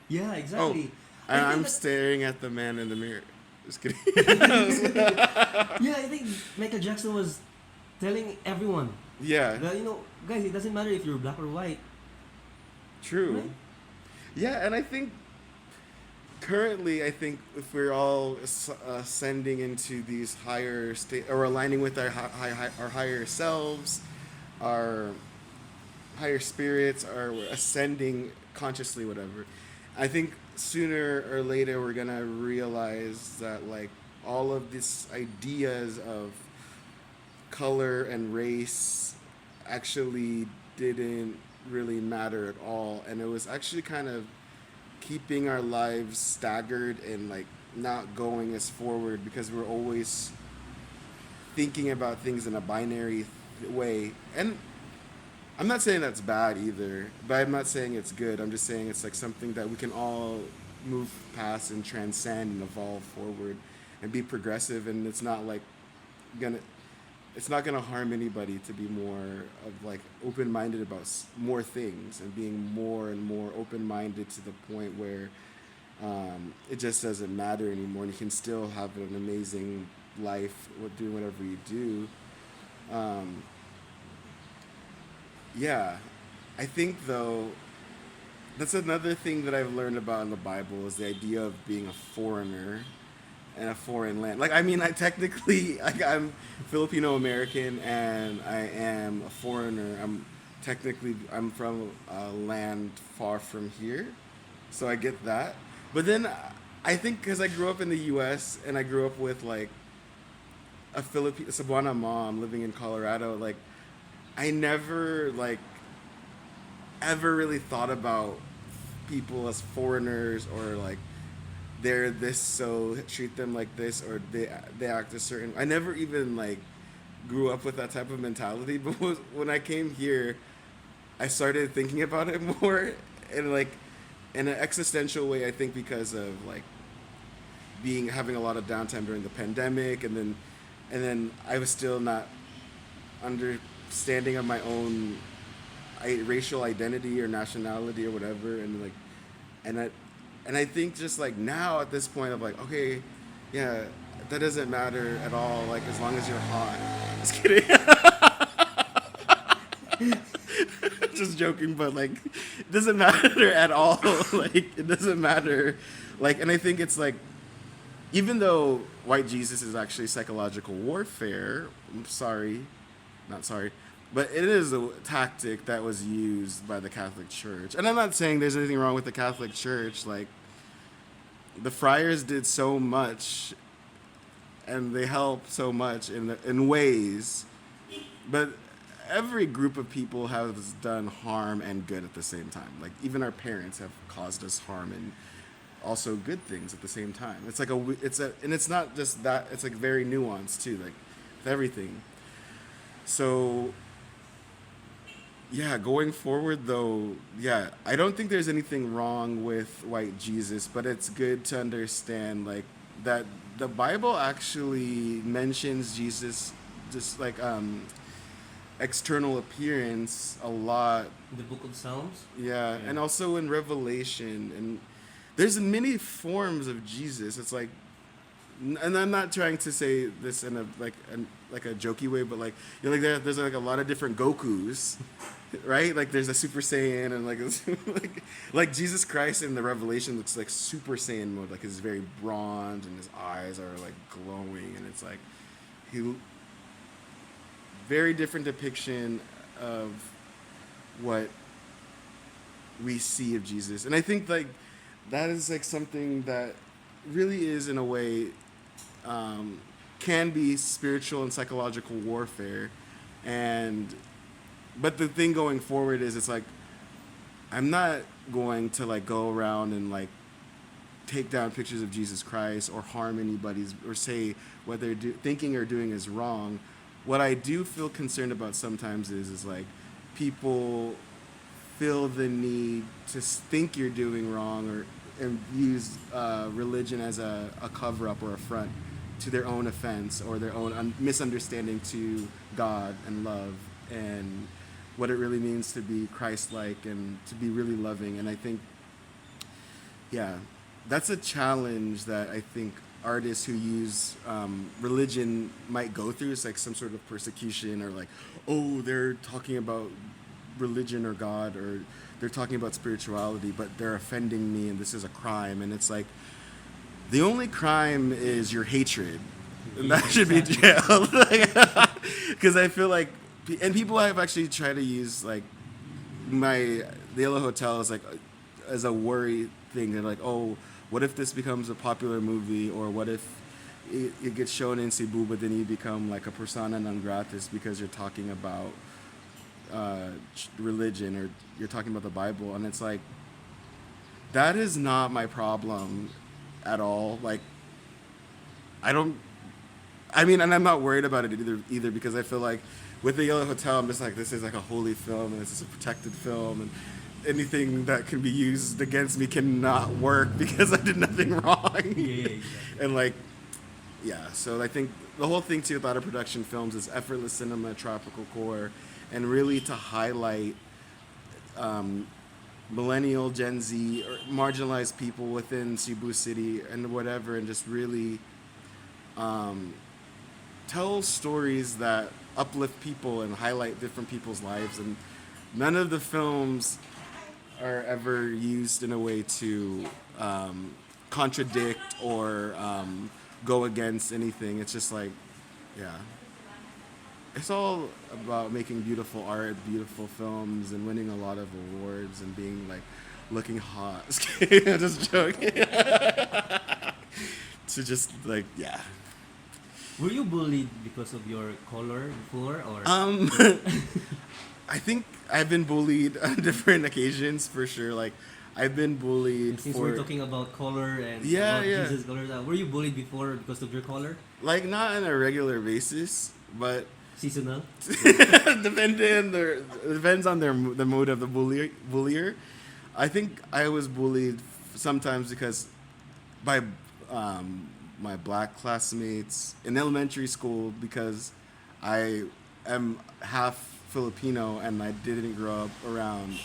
Yeah, exactly. Oh, and I think I'm that- staring at the man in the mirror. Just kidding. Yeah, I think Michael Jackson was telling everyone Yeah, that, guys, it doesn't matter if you're black or white. true. Right? Yeah, and I think currently, if we're all ascending into these higher state or aligning with our our higher selves, our higher spirits, or we're ascending consciously, whatever. I think sooner or later we're gonna realize that like all of these ideas of color and race actually didn't really matter at all, and it was actually kind of keeping our lives staggered and like not going as forward because we're always thinking about things in a binary way. And I'm not saying that's bad either, but I'm not saying it's good. I'm just saying it's like something that we can all move past and transcend and evolve forward and be progressive. And it's not like it's not gonna harm anybody to be more of like open-minded about more things and being more and more open-minded to the point where it just doesn't matter anymore, and you can still have an amazing life, doing whatever you do. Um, yeah, I think though that's another thing that I've learned about in the Bible is the idea of being a foreigner in a foreign land. Like, I mean, I technically, like, I'm Filipino American and I am a foreigner. I'm from a land far from here, so I get that. But then I think because I grew up in the U.S. and I grew up with like a Cebuana mom living in Colorado, like I never like ever really thought about people as foreigners or like they're this so treat them like this or they act a certain. I never even like grew up with that type of mentality, but when I came here, I started thinking about it more and like in an existential way. I think because of like having a lot of downtime during the pandemic, and then I was still not understanding of my own racial identity or nationality or whatever, and like, and I, and I think just like now at this point of like, okay, yeah, that doesn't matter at all. Like as long as you're hot. Just kidding. Just joking, but like, it doesn't matter at all. Like it doesn't matter. Like, and I think it's like, even though white Jesus is actually psychological warfare, I'm sorry, not sorry, but it is a tactic that was used by the Catholic Church. And I'm not saying there's anything wrong with the Catholic Church. Like, the friars did so much, and they helped so much in ways, but every group of people has done harm and good at the same time. Like, even our parents have caused us harm and also good things at the same time. It's like and it's not just that, it's like very nuanced too, like with everything. So yeah, going forward though, yeah, I don't think there's anything wrong with white Jesus, but it's good to understand like that the Bible actually mentions Jesus just like external appearance a lot. The Book of Psalms. Yeah, and also in Revelation, and there's many forms of Jesus. It's like, and I'm not trying to say this in like a jokey way, but like, you know, like there's like a lot of different Gokus, right? Like there's a Super Saiyan and like Jesus Christ in the Revelation looks like Super Saiyan mode, like he's very bronze and his eyes are like glowing, and it's like very different depiction of what we see of Jesus. And I think like that is like something that really is in a way can be spiritual and psychological warfare. But the thing going forward is it's like I'm not going to like go around and like take down pictures of Jesus Christ or harm anybody's or say what they're thinking or doing is wrong. What I do feel concerned about sometimes is like people feel the need to think you're doing wrong and use religion as a cover-up or a front to their own offense or their own misunderstanding to God and love and what it really means to be Christ-like and to be really loving. And I think, yeah, that's a challenge that I think artists who use religion might go through. It's like some sort of persecution or like, oh, they're talking about religion or God, or they're talking about spirituality, but they're offending me and this is a crime. And it's like, the only crime is your hatred. And that should be jail. Because I feel like, and people have actually tried to use like the Yellow Hotel as a worry thing. They're like, oh, what if this becomes a popular movie, or what if it gets shown in Cebu, but then you become like a persona non gratis because you're talking about religion or you're talking about the Bible. And it's like, that is not my problem at all. Like, and I'm not worried about it either because I feel like with the Yellow Hotel, I'm just like, this is like a holy film and this is a protected film, and anything that can be used against me cannot work because I did nothing wrong. Yeah, exactly. And like, yeah, so I think the whole thing too with out of production films is effortless cinema, tropical core, and really to highlight millennial, Gen Z, or marginalized people within Cebu City and whatever, and just really tell stories that uplift people and highlight different people's lives, and none of the films are ever used in a way to contradict or go against anything. It's just like, yeah, it's all about making beautiful art, beautiful films, and winning a lot of awards and being like looking hot. Just joking. To just like, yeah. Were you bullied because of your color before, or? I think I've been bullied on different occasions for sure. Like, I've been bullied Since for we're talking about color and Yeah, about yeah. Jesus' color, were you bullied before because of your color? like not on a regular basis, but Seasonal? depends on the mood of the bullier. I think I was bullied sometimes because by my black classmates in elementary school, because I am half Filipino and I didn't grow up around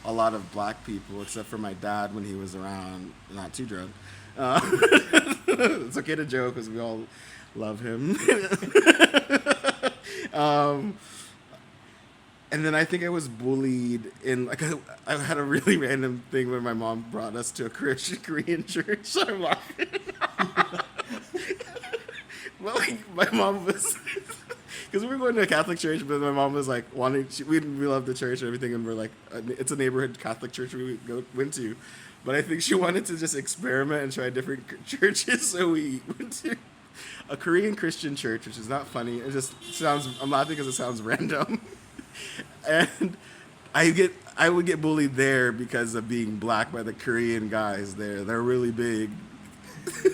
a lot of black people except for my dad when he was around, not too drunk. It's okay to joke because we all love him. And then I think I was bullied in like I had a really random thing when my mom brought us to a Christian Korean church. I'm laughing. Well, like my mom was because we were going to a Catholic church, but my mom was like we love the church and everything, and we're like it's a neighborhood Catholic church we went to, but I think she wanted to just experiment and try different churches, so we went to a Korean Christian church, which is not funny. It just sounds. I'm laughing because it sounds random. And I would get bullied there because of being black by the Korean guys there. They're really big.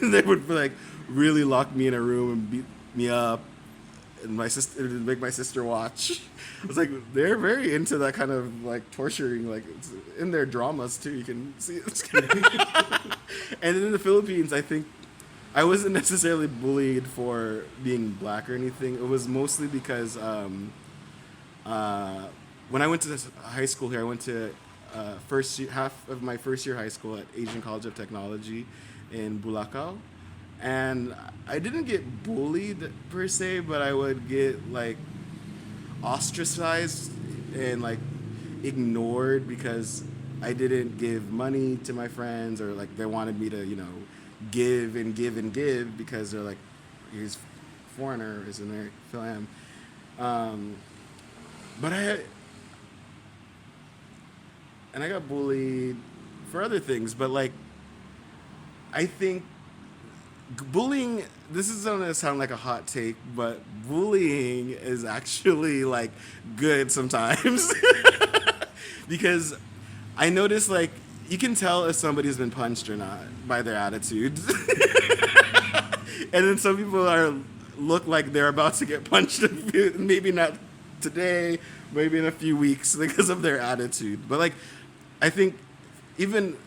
They would like really lock me in a room and beat me up, and make my sister watch. I was like, they're very into that kind of like torturing, like it's in their dramas too. You can see it. And in the Philippines, I think I wasn't necessarily bullied for being black or anything. It was mostly because when I went to high school here, I went to half of my first year high school at Asian College of Technology in Bulacau, and I didn't get bullied per se, but I would get like ostracized and like ignored because I didn't give money to my friends, or like they wanted me to give and give and give because they're like, he's foreigner, is American, so I am. But I got bullied for other things, but like, I think bullying, this is going to sound like a hot take, but bullying is actually like good sometimes. Because I notice like, you can tell if somebody's been punched or not by their attitude. And then some people look like they're about to get punched, maybe not today, maybe in a few weeks, because of their attitude. But like, I think even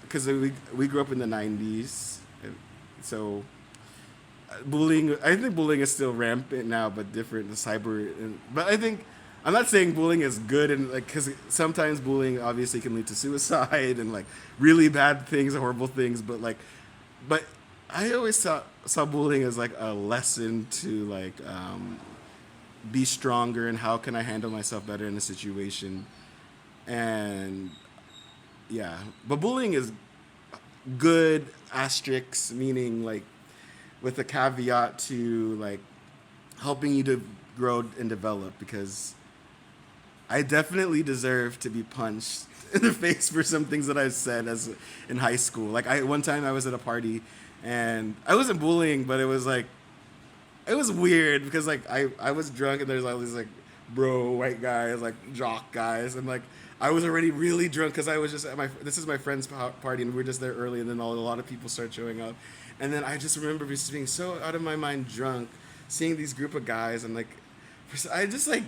because we grew up in the 90s, so I think bullying is still rampant now, but different, the cyber. But I think I'm not saying bullying is good, and like, because sometimes bullying obviously can lead to suicide and like really bad things, horrible things. But I always saw bullying as like a lesson to like be stronger and how can I handle myself better in a situation. And yeah, but bullying is good asterisks, meaning like with a caveat to like helping you to grow and develop, because I definitely deserve to be punched in the face for some things that I've said in high school. Like one time I was at a party and I wasn't bullying, but it was weird because like I was drunk and there's all these like white guys, like jock guys, and like I was already really drunk because I was just at this is my friend's party and we were just there early, and then a lot of people start showing up, and then I just remember just being so out of my mind drunk, seeing these group of guys, and like I just like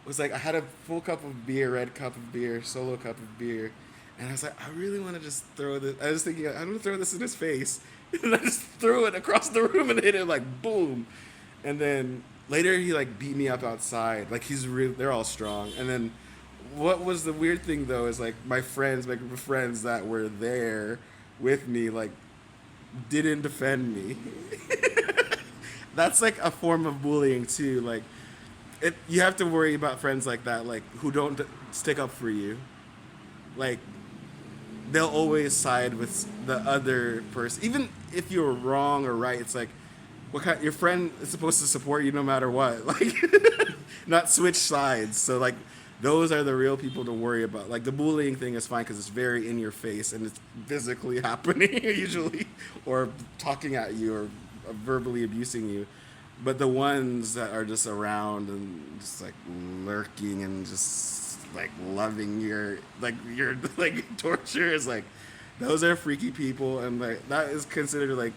was like I had a full cup of beer, red cup of beer, solo cup of beer, and I was like, I really want to just throw this. I was thinking I'm gonna throw this in his face, and I just threw it across the room and hit it like boom, and then later he like beat me up outside. Like they're all strong, and then what was the weird thing though is like my group of friends that were there with me like didn't defend me. that's like a form of bullying too. Like, you have to worry about friends like that, like who don't stick up for you. Like, they'll always side with the other person, even if you're wrong or right. It's like, your friend is supposed to support you no matter what, like, not switch sides. So like, those are the real people to worry about. Like, the bullying thing is fine because it's very in your face and it's physically happening usually, or talking at you or verbally abusing you. But the ones that are just around and just like lurking and just like loving your like torture is like, those are freaky people. And like, that is considered like,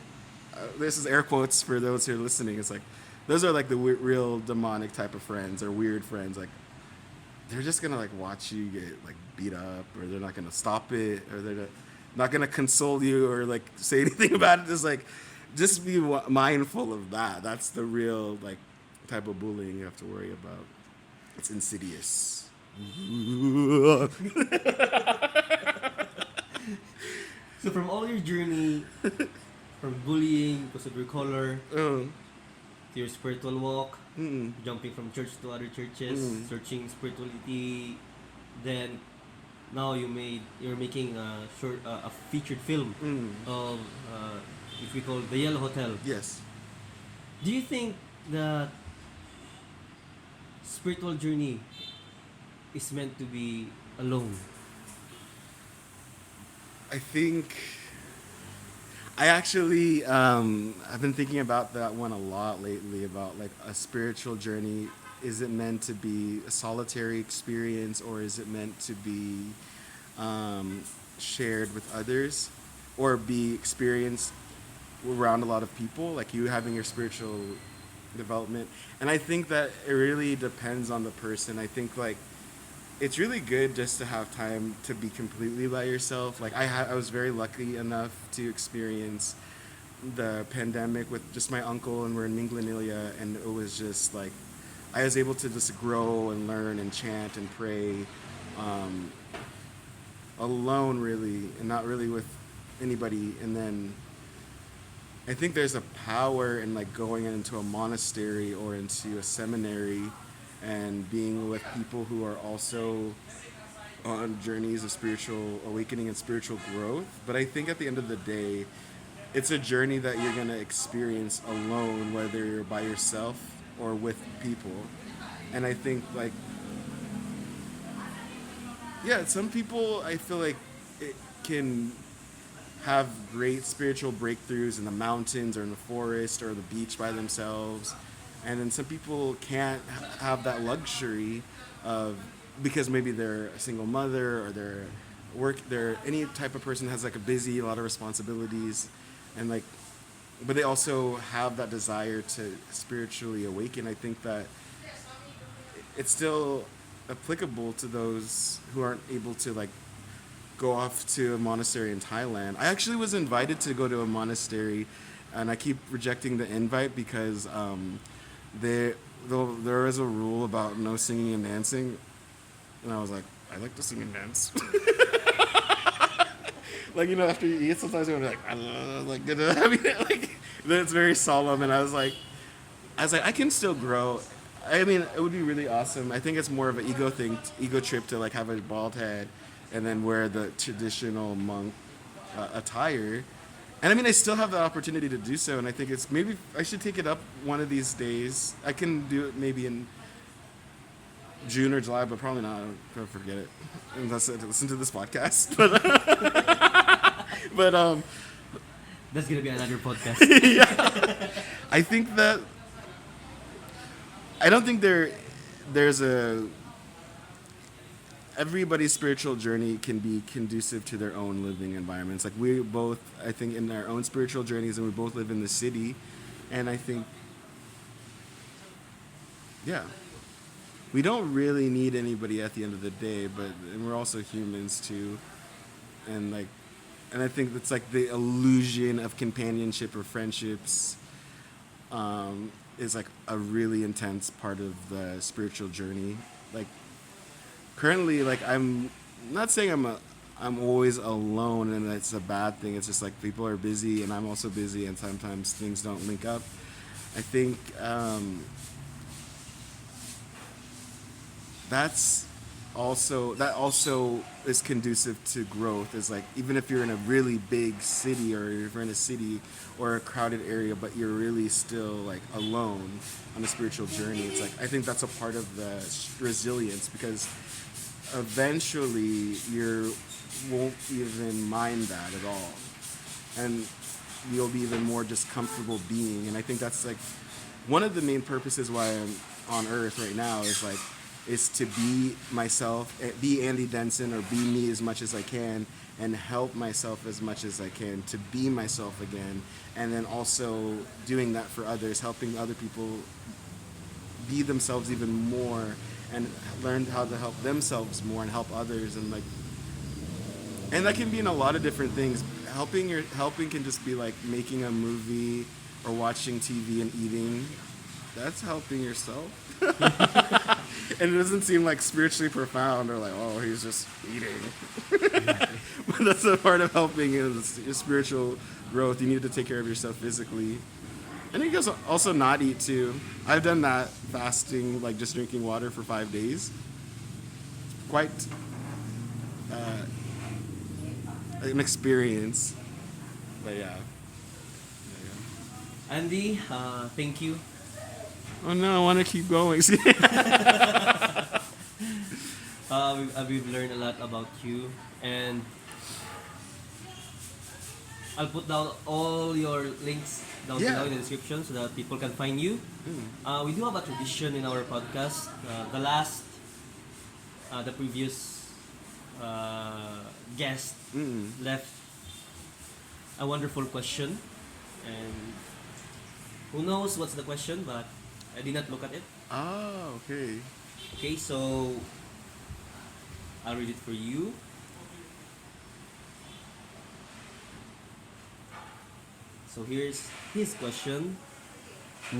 this is air quotes for those who are listening. It's like, those are like the real demonic type of friends or weird friends. Like, they're just gonna like watch you get like beat up, or they're not gonna stop it, or they're not gonna console you or like say anything about it. Just like, just be mindful of that. That's the real like type of bullying you have to worry about. It's insidious. So from all your journey, from bullying because of your color, to your spiritual walk, jumping from church to other churches, searching spirituality, then now you're making a featured film of if we call the Yellow Hotel. Yes. Do you think that spiritual journey is meant to be alone? I think I actually I've been thinking about that one a lot lately, about like a spiritual journey. Is it meant to be a solitary experience, or is it meant to be shared with others, or be experienced around a lot of people, like you having your spiritual development? And I think that it really depends on the person. I think like it's really good just to have time to be completely by yourself. Like I was very lucky enough to experience the pandemic with just my uncle, and we're in Minglanilia, and it was just like I was able to just grow and learn and chant and pray alone, really, and not really with anybody. And then I think there's a power in like going into a monastery or into a seminary and being with people who are also on journeys of spiritual awakening and spiritual growth. But I think at the end of the day, it's a journey that you're going to experience alone, whether you're by yourself or with people. And I think like, yeah, some people, I feel like it can have great spiritual breakthroughs in the mountains or in the forest or the beach by themselves. And then some people can't have that luxury of, because maybe they're a single mother or they're any type of person has like a lot of responsibilities, and like, but they also have that desire to spiritually awaken. I think that it's still applicable to those who aren't able to like go off to a monastery in Thailand. I actually was invited to go to a monastery, and I keep rejecting the invite because there is a rule about no singing and dancing, and I was like, I like to sing and dance. Like, you know, after you eat, sometimes you're like, I mean, like, it's very solemn, and I was like, I can still grow. I mean, it would be really awesome. I think it's more of an ego trip to like have a bald head and then wear the traditional monk attire. And I mean, I still have the opportunity to do so, and I think it's maybe I should take it up one of these days. I can do it maybe in June or July, but probably not. I'm gonna forget it unless I listen to this podcast. But That's gonna be another podcast. yeah, I think that I don't think there's a everybody's spiritual journey can be conducive to their own living environments. Like we both, I think, in our own spiritual journeys, and we both live in the city, and I think, yeah, we don't really need anybody at the end of the day, and we're also humans too, and I think it's like the illusion of companionship or friendships is like a really intense part of the spiritual journey. Like currently, like I'm not saying I'm always alone and it's a bad thing. It's just like people are busy and I'm also busy, and sometimes things don't link up. I think that also is conducive to growth. Is like even if you're in a really big city or if you're in a city or a crowded area, but you're really still like alone on a spiritual journey. It's like I think that's a part of the resilience because eventually you won't even mind that at all, and you'll be even more just comfortable being. And I think that's like one of the main purposes why I'm on Earth right now is to be myself, be Andy Denson, or be me as much as I can, and help myself as much as I can to be myself again, and then also doing that for others, helping other people be themselves even more, and learn how to help themselves more and help others, and that can be in a lot of different things. Helping can just be like making a movie or watching TV and eating. That's helping yourself. And it doesn't seem like spiritually profound or like, oh, he's just eating. But that's a part of helping is your spiritual growth. You need to take care of yourself physically. And you can also not eat too. I've done that, fasting, like just drinking water for 5 days. Quite an experience. But yeah. Andy, thank you. Oh no, I want to keep going. We've learned a lot about you, and I'll put down all your links down below in the description so that people can find you. We do have a tradition in our podcast. The previous guest left a wonderful question, and who knows what's the question, but I did not look at it. Ah, okay. Okay, so I'll read it for you. So here's his question.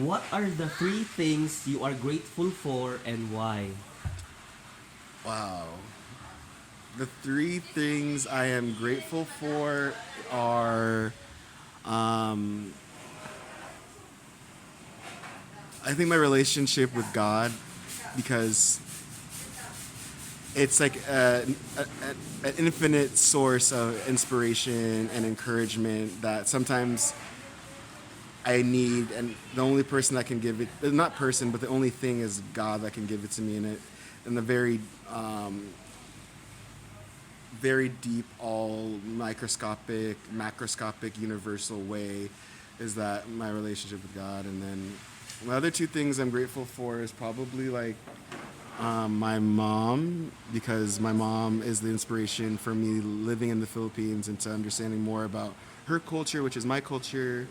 What are the 3 things you are grateful for and why? Wow. The 3 things I am grateful for are, I think my relationship with God, because it's like an infinite source of inspiration and encouragement that sometimes I need, and the only person that can give it, not person, but the only thing is God that can give it to me in a very, very deep, all microscopic, macroscopic, universal way is that my relationship with God. And then my other 2 things I'm grateful for is probably like my mom, because my mom is the inspiration for me living in the Philippines and to understanding more about her culture, which is my culture.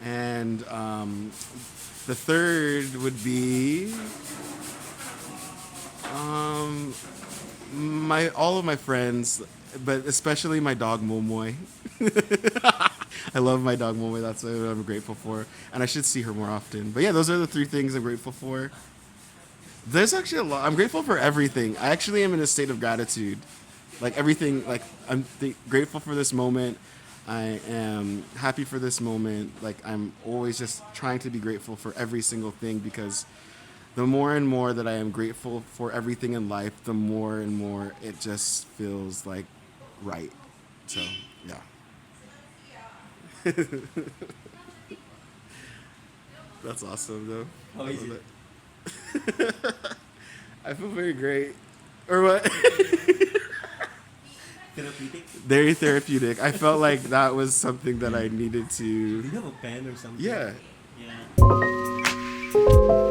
And the third would be all of my friends, but especially my dog Momoy. I love my dog Momoy. That's what I'm grateful for, and I should see her more often. But yeah, those are the 3 things I'm grateful for. There's actually a lot. I'm grateful for everything. I actually am in a state of gratitude. Like everything, like I'm grateful for this moment. I am happy for this moment. Like I'm always just trying to be grateful for every single thing, because the more and more that I am grateful for everything in life, the more and more it just feels like right. So, yeah. That's awesome, though. How is it? I feel very great. Or what? Therapeutic? Very therapeutic. I felt like that was something that I needed to. Do you have a pen or something? Yeah. Yeah.